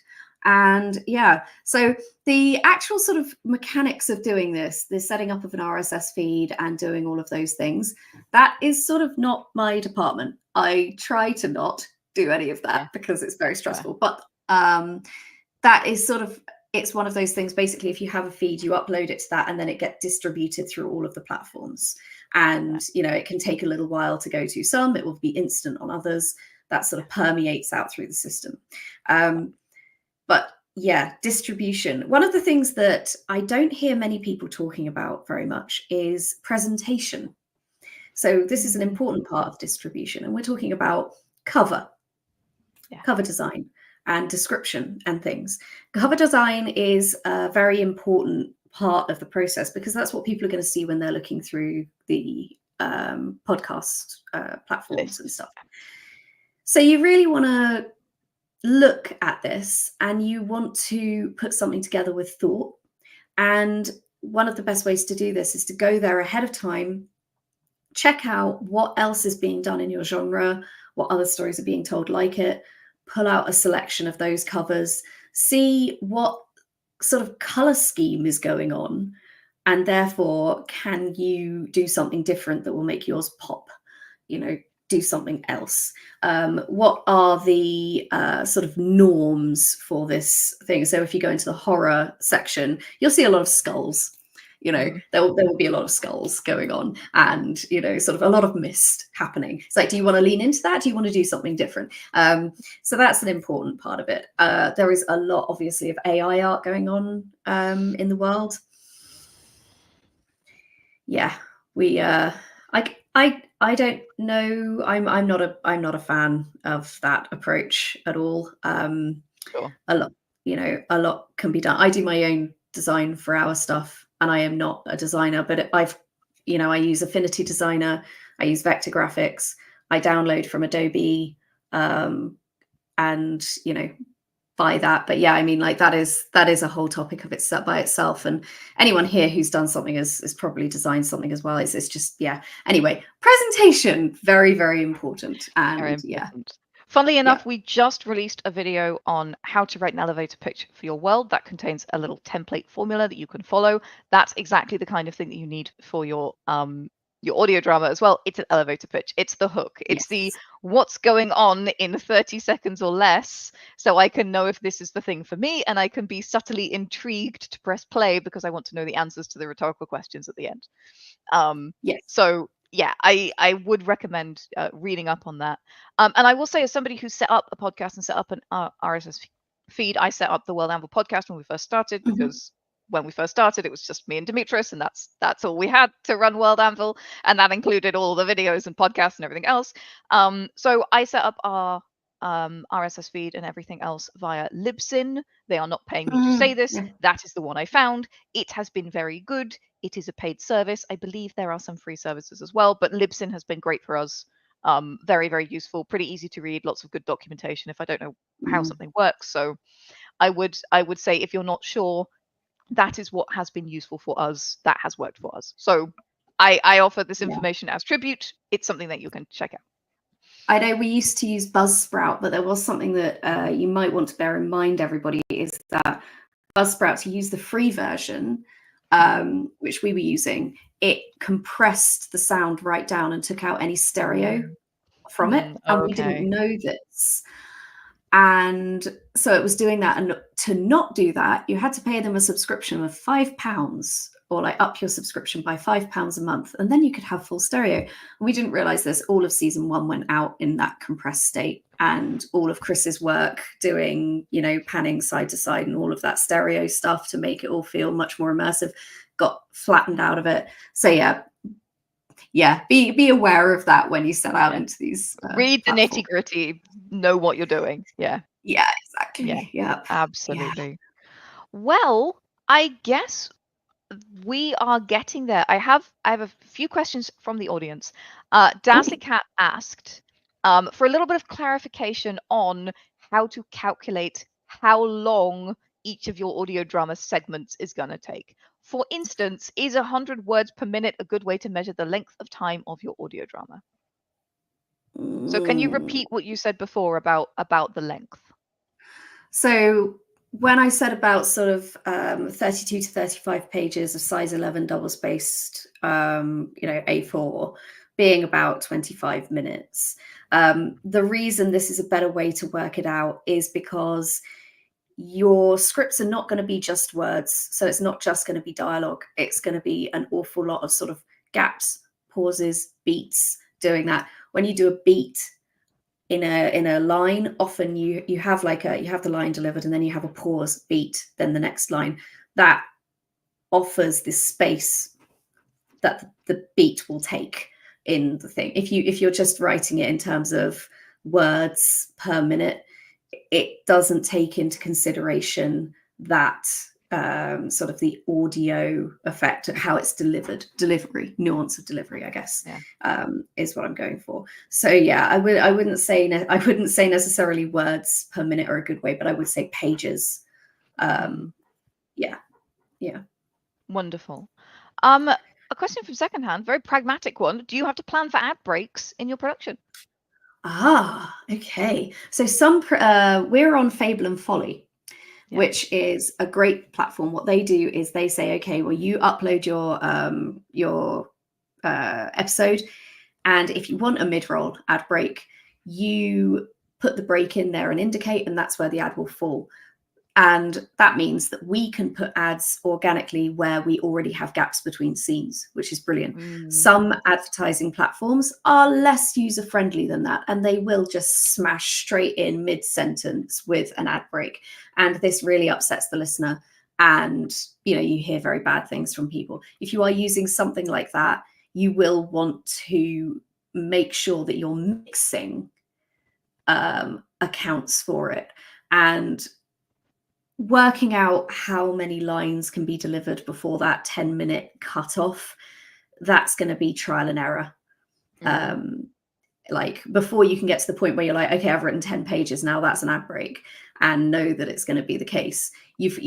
And yeah, so the actual sort of mechanics of doing this, the setting up of an RSS feed and doing all of those things, that is sort of not my department. I try to not do any of yeah, that because it's very fair. stressful. But that is sort of, it's one of those things. Basically, if you have a feed, you upload it to that, and then it gets distributed through all of the platforms. And it can take a little while to go to some. It will be instant on others. That sort of permeates out through the system. But yeah, distribution. One of the things that I don't hear many people talking about very much is presentation. So this is an important part of distribution, and we're talking about cover design and description and things. Cover design is a very important part of the process because that's what people are going to see when they're looking through the podcast platforms and Lists. stuff. So you really want to look at this, and you want to put something together with thought. And one of the best ways to do this is to go there ahead of time, check out what else is being done in your genre, what other stories are being told like it, pull out a selection of those covers, see what sort of color scheme is going on, and therefore can you do something different that will make yours pop, do something else. What are the sort of norms for this thing? So if you go into the horror section, you'll see a lot of skulls. There will be a lot of skulls going on, and sort of a lot of mist happening. It's like, do you want to lean into that? Do you want to do something different? So that's an important part of it. There is a lot, obviously, of AI art going on in the world. Yeah, we I don't know. I'm not a fan of that approach at all. Sure. A lot can be done. I do my own design for our stuff, and I am not a designer, but I use Affinity Designer, I use vector graphics, I download from Adobe, and buy that. But yeah, I mean, like that is a whole topic of itself by itself. And anyone here who's done something has probably designed something as well. It's just, yeah. Anyway, presentation, very, very important. Very And yeah, important. Funnily yeah. enough, we just released a video on how to write an elevator pitch for your world that contains a little template formula that you can follow. That's exactly the kind of thing that you need for your audio drama as well. It's an elevator pitch. It's the hook. It's the Yes. what's going on in 30 seconds or less, so I can know if this is the thing for me, and I can be subtly intrigued to press play because I want to know the answers to the rhetorical questions at the end. Yes. So yeah, I would recommend reading up on that. And I will say, as somebody who set up a podcast and set up an RSS feed, I set up the World Anvil podcast when we first started Mhm. because when we first started, it was just me and Demetrius, and that's all we had to run World Anvil, and that included all the videos and podcasts and everything else. So I set up our RSS feed and everything else via Libsyn. They are not paying me to say this. Yeah. That is the one I found. It has been very good. It is a paid service. I believe there are some free services as well, but Libsyn has been great for us. Very, very useful, pretty easy to read, lots of good documentation if I don't know how something works. So I would say, if you're not sure, that is what has been useful for us. That has worked for us. So I offer this information as tribute. It's something that you can check out. I know we used to use Buzzsprout, but there was something that you might want to bear in mind, everybody, is that Buzzsprout, to use the free version, which we were using, it compressed the sound right down and took out any stereo from it. And we didn't know this. And so it was doing that. And to not do that, you had to pay them a subscription of £5, or like up your subscription by £5 a month. And then you could have full stereo. And we didn't realize this. All of season 1 went out in that compressed state. And all of Chris's work doing, you know, panning side to side and all of that stereo stuff to make it all feel much more immersive got flattened out of it. So yeah, be aware of that when you set out into these. Read the nitty gritty, know what you're doing. Yeah, exactly. Yeah, absolutely. Yeah. Well, I guess we are getting there. I have a few questions from the audience. Dazzly Cat asked for a little bit of clarification on how to calculate how long each of your audio drama segments is going to take. For instance, is 100 words per minute a good way to measure the length of time of your audio drama? So can you repeat what you said before about the length? So when I said about sort of 32 to 35 pages of size 11 double-spaced, A4 being about 25 minutes, the reason this is a better way to work it out is because your scripts are not going to be just words. So it's not just going to be dialogue. It's going to be an awful lot of sort of gaps, pauses, beats, doing that. When you do a beat in a line, often you have the line delivered and then you have a pause, beat, then the next line. That offers this space that the beat will take in the thing. If you're just writing it in terms of words per minute, it doesn't take into consideration that sort of the audio effect of how it's nuance of delivery, I guess, is what I'm going for. So yeah, I wouldn't say necessarily words per minute are a good way, but I would say pages. Yeah. Wonderful. A question from secondhand, very pragmatic one. Do you have to plan for ad breaks in your production? Okay. So we're on Fable and Folly, which is a great platform. What they do is they say, okay, well, you upload your episode, and if you want a mid-roll ad break, you put the break in there and indicate, and that's where the ad will fall. And that means that we can put ads organically where we already have gaps between scenes, which is brilliant. Some advertising platforms are less user-friendly than that, and they will just smash straight in mid-sentence with an ad break. And this really upsets the listener. And, you hear very bad things from people. If you are using something like that, you will want to make sure that your mixing accounts for it. And working out how many lines can be delivered before that 10-minute cutoff, that's going to be trial and error. Like before you can get to the point where you're like, okay, I've written 10 pages now, that's an ad break, and know that it's going to be the case. You've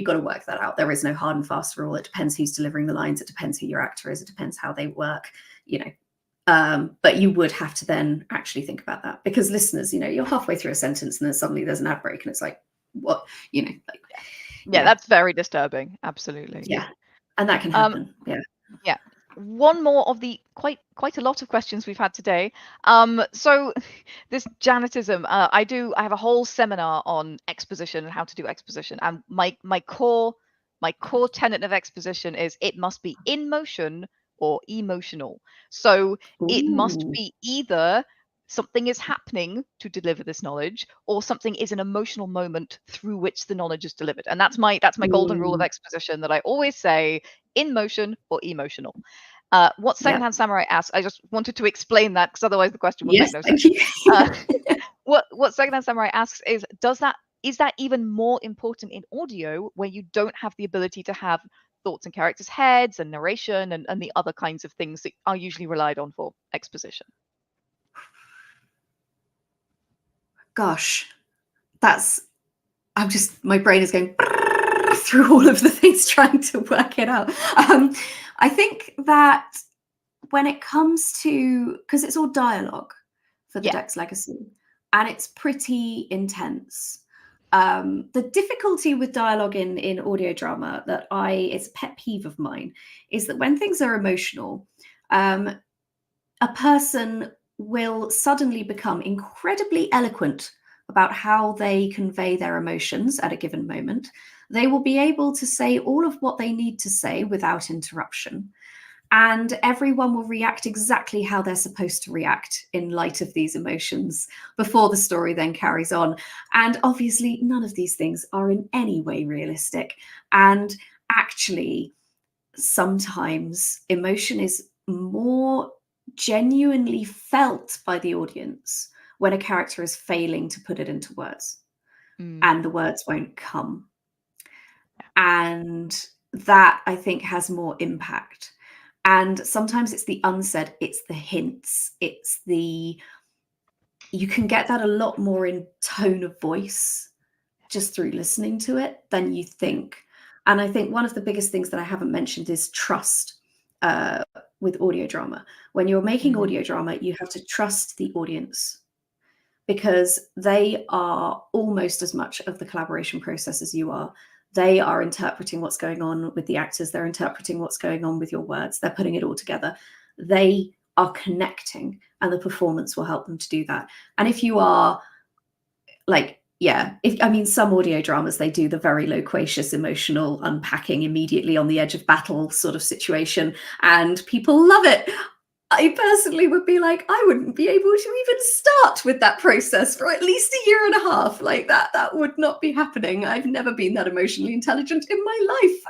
got to work that out. There is no hard and fast rule. It depends who's delivering the lines. It depends who your actor is. It depends how they work, but you would have to then actually think about that, because listeners, you're halfway through a sentence and then suddenly there's an ad break and it's like, what, that's very disturbing. Absolutely. And that can happen. One more of the quite a lot of questions we've had today. So this janitism, I have a whole seminar on exposition and how to do exposition, and my core tenet of exposition is it must be in motion or emotional. So it must be either something is happening to deliver this knowledge, or something is an emotional moment through which the knowledge is delivered. And that's my golden rule of exposition that I always say: in motion or emotional. What Secondhand Samurai asks, I just wanted to explain that because otherwise the question would make no sense. What Secondhand Samurai asks is that even more important in audio, where you don't have the ability to have thoughts in characters' heads and narration and the other kinds of things that are usually relied on for exposition? Gosh, my brain is going through all of the things trying to work it out. I think that when it comes to, because it's all dialogue for the Dex Legacy, and it's pretty intense. The difficulty with dialogue in audio drama it's a pet peeve of mine, is that when things are emotional, a person will suddenly become incredibly eloquent about how they convey their emotions at a given moment. They will be able to say all of what they need to say without interruption. And everyone will react exactly how they're supposed to react in light of these emotions before the story then carries on. And obviously, none of these things are in any way realistic. And actually, sometimes emotion is more genuinely felt by the audience when a character is failing to put it into words, and the words won't come. And that, I think, has more impact. And sometimes it's the unsaid, it's the hints, you can get that a lot more in tone of voice just through listening to it than you think. And I think one of the biggest things that I haven't mentioned is trust with audio drama. When you're making audio drama, you have to trust the audience, because they are almost as much of the collaboration process as you are. They are interpreting what's going on with the actors. They're interpreting what's going on with your words. They're putting it all together. They are connecting, and the performance will help them to do that. And if you are some audio dramas, they do the very loquacious, emotional unpacking immediately on the edge of battle sort of situation, and people love it. I personally would be like, I wouldn't be able to even start with that process for at least a year and a half. Like that would not be happening. I've never been that emotionally intelligent in my life.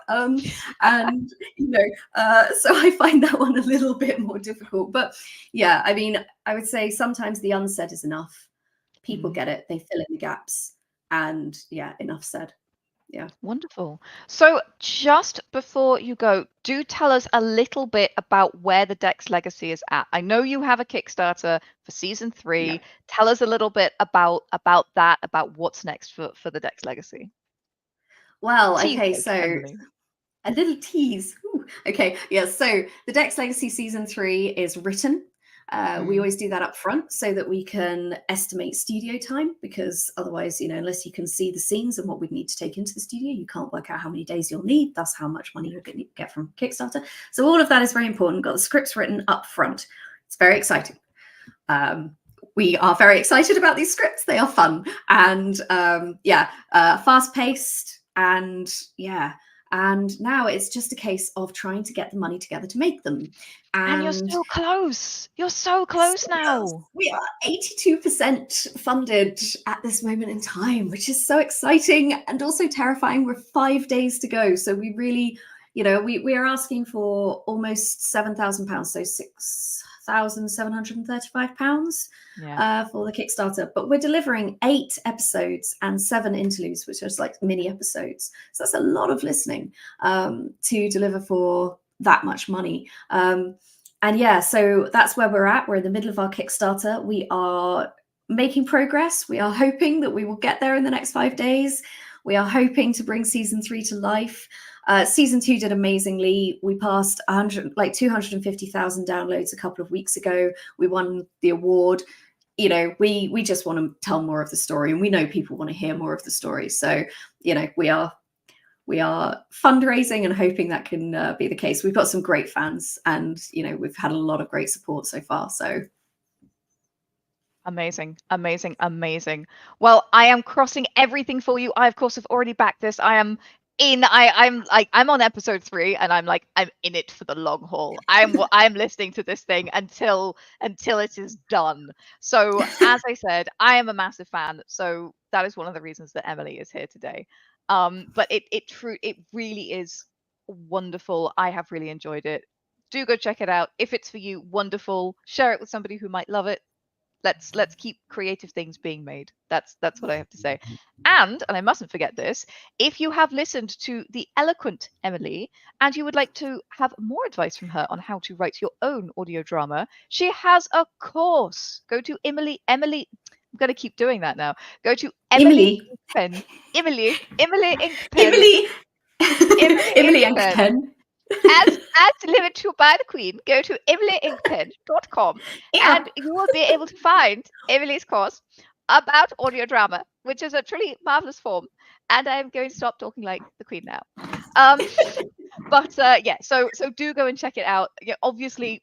So I find that one a little bit more difficult. But yeah, I mean, I would say sometimes the unsaid is enough. People get it. They fill in the gaps. And yeah, enough said. Yeah. Wonderful. So just before you go, do tell us a little bit about where the Dex Legacy is at. I know you have a Kickstarter for season 3. Yeah. Tell us a little bit about that, about what's next for the Dex Legacy. Well, okay, so Emily. A little tease. Ooh, okay, yeah, so the Dex Legacy season 3 is written. We always do that up front so that we can estimate studio time, because otherwise, unless you can see the scenes and what we need to take into the studio, you can't work out how many days you'll need. That's how much money you'll get from Kickstarter. So all of that is very important. Got the scripts written up front. It's very exciting. We are very excited about these scripts. They are fun and fast-paced, and yeah. And now it's just a case of trying to get the money together to make them. And you're so close. You're so close now. We are 82% funded at this moment in time, which is so exciting and also terrifying. We're 5 days to go. So we really, we are asking for almost £7,000, so £6,735 for the Kickstarter. But we're delivering 8 episodes and 7 interludes, which are like mini episodes. So that's a lot of listening to deliver for that much money. And yeah, so that's where we're at. We're in the middle of our Kickstarter. We are making progress. We are hoping that we will get there in the next 5 days. We are hoping to bring season 3 to life. Season 2 did amazingly. We passed 250,000 downloads a couple of weeks ago. We won the award. We just want to tell more of the story, and we know people want to hear more of the story. So, we are fundraising and hoping that can be the case. We've got some great fans, and we've had a lot of great support so far. So amazing. Well, I am crossing everything for you. I, of course, have already backed this. I am I'm on episode 3, and I'm in it for the long haul. I'm listening to this thing until it is done. So as I said, I am a massive fan. So that is one of the reasons that Emily is here today. But it really is wonderful. I have really enjoyed it. Do go check it out. If it's for you, wonderful. Share it with somebody who might love it. Let's keep creative things being made. That's what I have to say. And I mustn't forget this, if you have listened to the eloquent Emily and you would like to have more advice from her on how to write your own audio drama, she has a course. Go to I'm going to keep doing that now. Go to Emily Inkpen. Emily Inkpen. Emily Emily Inkpen. Inkpen. As delivered to you by the Queen, go to emilyinkpen.com and you will be able to find Emily's course about audio drama, which is a truly marvelous form. And I'm going to stop talking like the Queen now. But yeah, so do go and check it out. Yeah, obviously,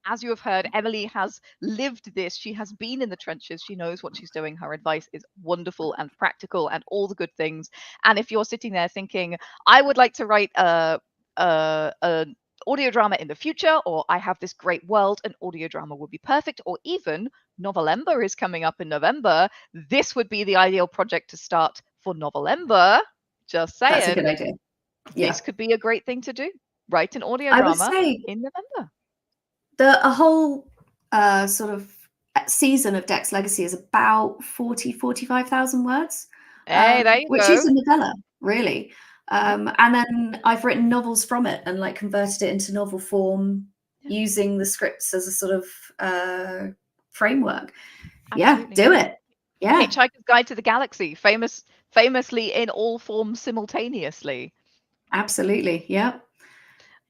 as you have heard, Emily has lived this. She has been in the trenches. She knows what she's doing. Her advice is wonderful and practical and all the good things. And if you're sitting there thinking, I would like to write an audio drama in the future, or I have this great world, an audio drama would be perfect, or even Novelember is coming up in November, this would be the ideal project to start for Novelember. Just saying. That's a good idea. Yeah. This could be a great thing to do. Write an audio drama in November. A whole sort of season of Dex Legacy is about 45,000 words. Hey, there you which go. is a novella, really. And then I've written novels from it and converted it into novel form using the scripts as a sort of framework. Absolutely. Yeah, do it. Yeah. Hitchhiker's Guide to the Galaxy, famously in all forms simultaneously. Absolutely, yeah.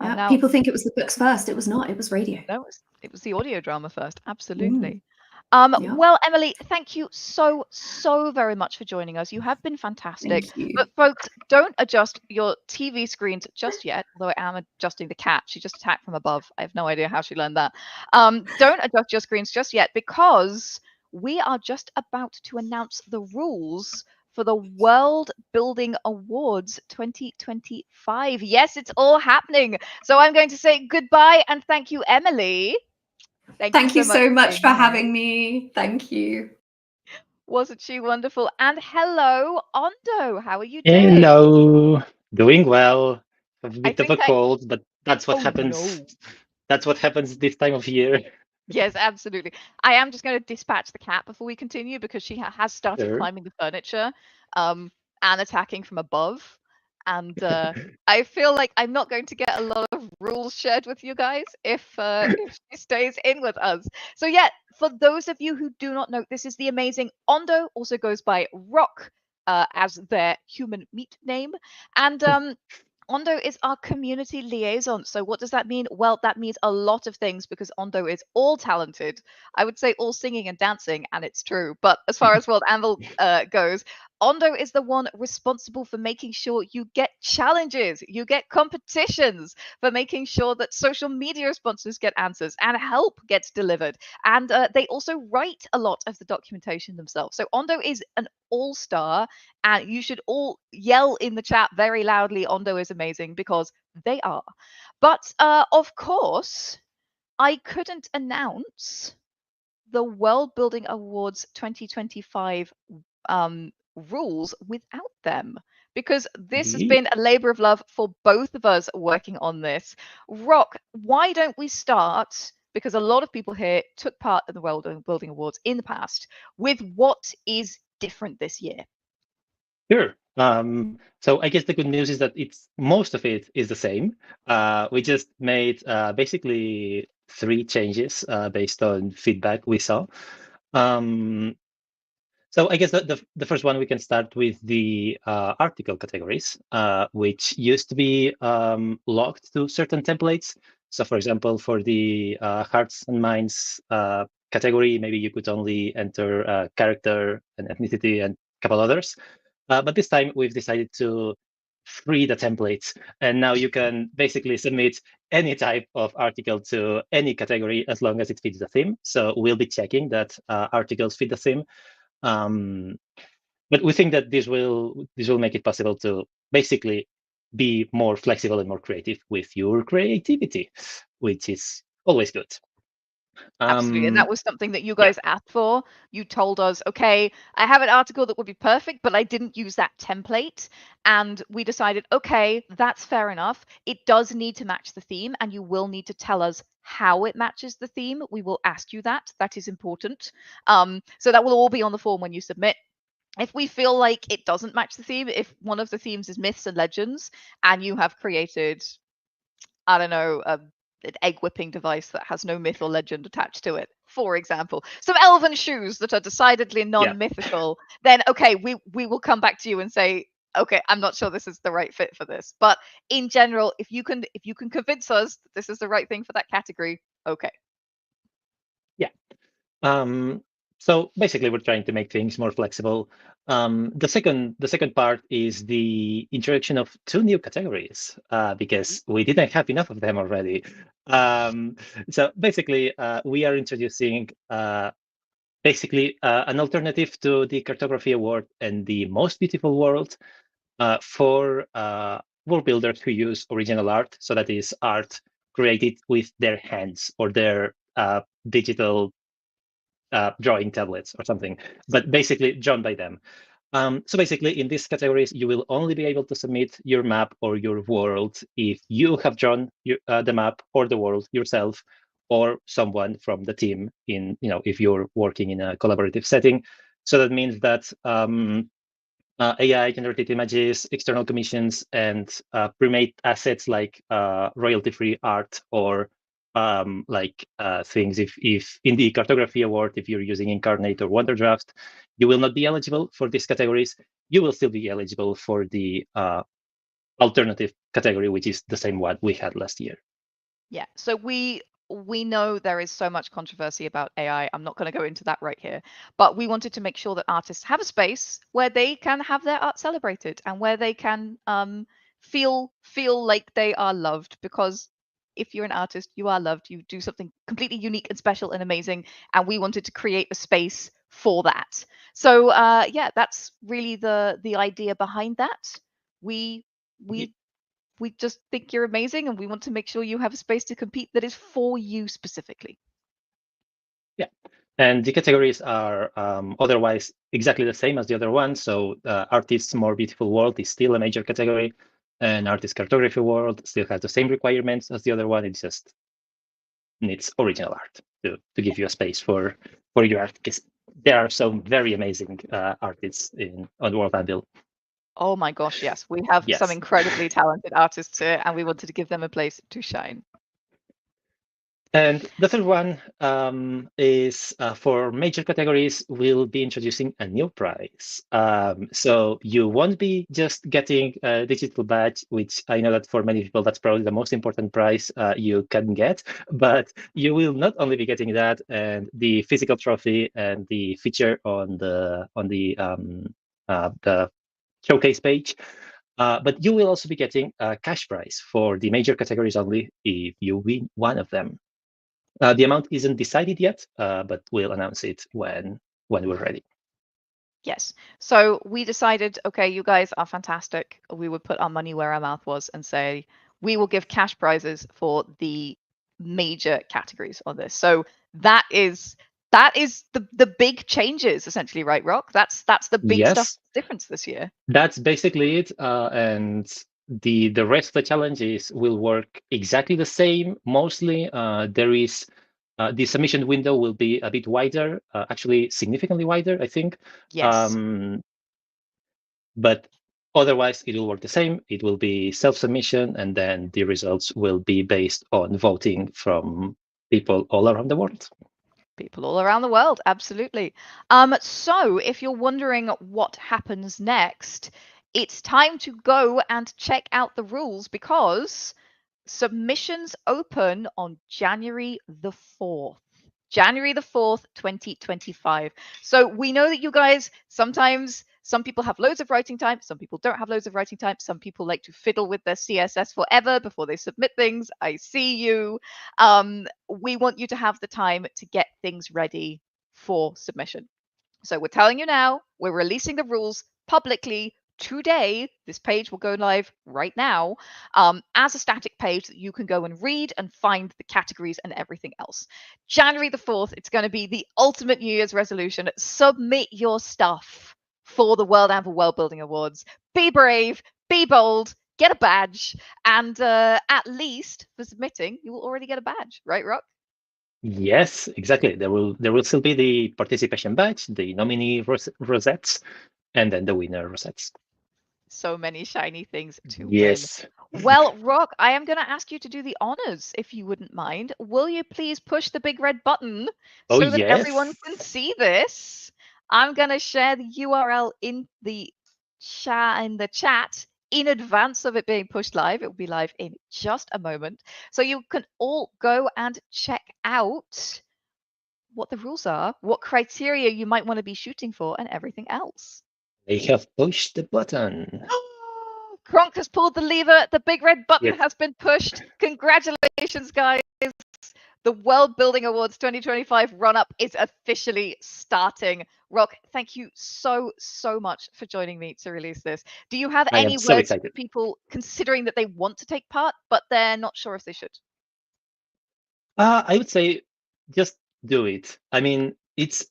Now, people think it was the books first. It was not. It was radio. No, it was the audio drama first. Absolutely. Well, Emily, thank you so very much for joining us. You have been fantastic. Thank you. But folks, don't adjust your TV screens just yet, although I am adjusting the cat. She just attacked from above. I have no idea how she learned that. Don't adjust your screens just yet, because we are just about to announce the rules for the World Building Awards 2025. Yes, it's all happening. So I'm going to say goodbye and thank you, Emily. Thank you so much for having me. Thank you. Wasn't she wonderful? And hello, Ondo. How are you doing? Hello. Doing well. A bit of a cold, but that's what happens. No. That's what happens this time of year. Yes, absolutely. I am just going to dispatch the cat before we continue, because she has started climbing the furniture and attacking from above. And I feel like I'm not going to get a lot of rules shared with you guys if she stays in with us. So yeah, for those of you who do not know, this is the amazing Ondo, also goes by Rock as their human meat name. And Ondo is our community liaison. So what does that mean? Well, that means a lot of things, because Ondo is all talented. I would say all singing and dancing, and it's true. But as far as World Anvil goes, Ondo is the one responsible for making sure you get challenges, you get competitions, for making sure that social media sponsors get answers and help gets delivered. And they also write a lot of the documentation themselves. So Ondo is an all-star, and you should all yell in the chat very loudly, Ondo is amazing, because they are. But of course, I couldn't announce the World Building Awards 2025 rules without them, because this has been a labor of love for both of us working on this. Rock, why don't we start, because a lot of people here took part in the World Building Awards in the past, with what is different this year? Sure. So I guess the good news is that most of it is the same. We just made basically 3 changes based on feedback we saw. So I guess the first one, we can start with the article categories, which used to be locked to certain templates. So for example, for the Hearts and Minds category, maybe you could only enter character and ethnicity and a couple others. But this time we've decided to free the templates, and now you can basically submit any type of article to any category as long as it fits the theme. So we'll be checking that articles fit the theme. But we think that this will make it possible to basically be more flexible and more creative with your creativity, which is always good. Absolutely. And that was something that you Yeah. guys asked for. You told us, okay, I have an article that would be perfect, but I didn't use that template. And we decided, okay, that's fair enough. It does need to match the theme, and you will need to tell us how it matches the theme. We will ask you that. That is important. So that will all be on the form when you submit. If we feel like it doesn't match the theme, if one of the themes is myths and legends, and you have created, I don't know, an egg whipping device that has no myth or legend attached to it, for example, some elven shoes that are decidedly non-mythical, then okay, we will come back to you and say, okay, I'm not sure this is the right fit for this. But in general, if you can convince us that this is the right thing for that category, okay. Yeah. So basically, we're trying to make things more flexible. The second part is the introduction of 2 new categories because we didn't have enough of them already. So basically, we are introducing an alternative to the Cartography Award and the Most Beautiful World for world builders who use original art. So that is art created with their hands or their digital drawing tablets or something, but basically drawn by them. So basically, in these categories, you will only be able to submit your map or your world if you have drawn the map or the world yourself, or someone from the team. If you're working in a collaborative setting. So that means that AI generated images, external commissions, and pre-made assets like royalty-free art or things. If in the Cartography Award, if you're using Incarnate or Wonderdraft, you will not be eligible for these categories. You will still be eligible for the alternative category, which is the same one we had last year. Yeah. So we know there is so much controversy about AI. I'm not going to go into that right here, but we wanted to make sure that artists have a space where they can have their art celebrated and where they can feel like they are loved, because if you're an artist, you are loved. You do something completely unique and special and amazing, and we wanted to create a space for that. So yeah, that's really the idea behind that. We just think you're amazing, and we want to make sure you have a space to compete that is for you specifically. Yeah, and the categories are otherwise exactly the same as the other one. So Artist's More Beautiful World is still a major category, and Artist's Cartography World still has the same requirements as the other one. It just needs original art to give you a space for your art, because there are some very amazing artists on World Anvil. Oh my gosh, yes. We have some incredibly talented artists here, and we wanted to give them a place to shine. And the third one is for major categories, we'll be introducing a new prize. So you won't be just getting a digital badge, which I know that for many people, that's probably the most important prize you can get. But you will not only be getting that and the physical trophy and the feature on the showcase page, but you will also be getting a cash prize for the major categories only if you win one of them. The amount isn't decided yet, but we'll announce it when we're ready. Yes. So we decided, okay, you guys are fantastic. We would put our money where our mouth was and say, we will give cash prizes for the major categories on this. So that is the big changes essentially, right, Rock? That's the big stuff difference this year. That's basically it. And the rest of the challenges will work exactly the same. Mostly, there is the submission window will be a bit wider, actually significantly wider, I think. Yes. But otherwise, it will work the same. It will be self-submission, and then the results will be based on voting from people all around the world. People all around the world, absolutely. So if you're wondering what happens next, it's time to go and check out the rules, because submissions open on January the 4th. January the 4th, 2025. So we know that you guys, sometimes some people have loads of writing time, some people don't have loads of writing time, some people like to fiddle with their CSS forever before they submit things. I see you. We want you to have the time to get things ready for submission. So we're telling you now, we're releasing the rules publicly today, this page will go live right now as a static page that you can go and read and find the categories and everything else. January the 4th, it's going to be the ultimate New Year's resolution. Submit your stuff for the World Anvil World Building Awards. Be brave, be bold, get a badge, and at least for submitting, you will already get a badge, right, Rock? Yes, exactly. There will still be the participation badge, the nominee rosettes, and then the winner rosettes. So many shiny things to Yes. win. Well, Rock, I am going to ask you to do the honors, if you wouldn't mind. Will you please push the big red button Oh, so that yes. everyone can see this? I'm going to share the URL in the chat in advance of it being pushed live. It will be live in just a moment. So you can all go and check out what the rules are, what criteria you might want to be shooting for, and everything else. They have pushed the button. Kronk has pulled the lever. The big red button Yes. has been pushed. Congratulations, guys. The World Building Awards 2025 run-up is officially starting. Rock, thank you so much for joining me to release this. Do you have any so words excited. for people considering that they want to take part, but they're not sure if they should? I would say just do it. I mean, it's,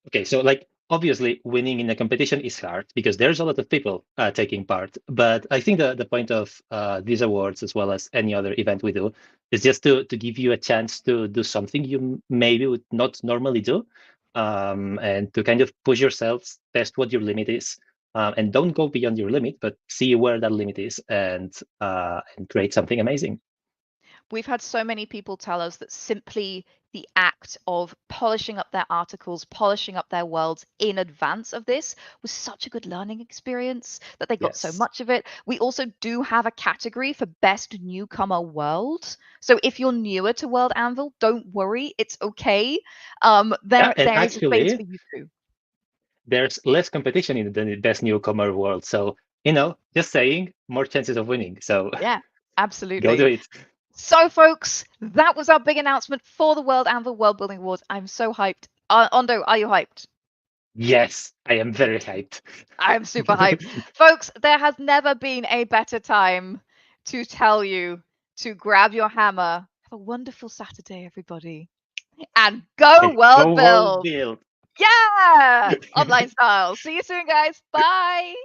okay, so like obviously winning in a competition is hard because there's a lot of people taking part. But I think the point of these awards, as well as any other event we do, is just to give you a chance to do something you maybe would not normally do, and to kind of push yourselves, test what your limit is, and don't go beyond your limit, but see where that limit is and create something amazing. We've had so many people tell us that simply the act of polishing up their articles, polishing up their worlds in advance of this was such a good learning experience that they got so Yes. much of it. We also do have a category for best newcomer world. So if you're newer to World Anvil, don't worry, it's okay. There is a space for you too. There's less competition in the best newcomer world. So, just saying, more chances of winning. So yeah, absolutely. Go do it. So, folks, that was our big announcement for the World Anvil World Building Awards. I'm so hyped. Ondo, are you hyped? Yes, I am very hyped. I'm super hyped. Folks, there has never been a better time to tell you to grab your hammer. Have a wonderful Saturday, everybody. And go World Build. Yeah! Online style. See you soon, guys. Bye.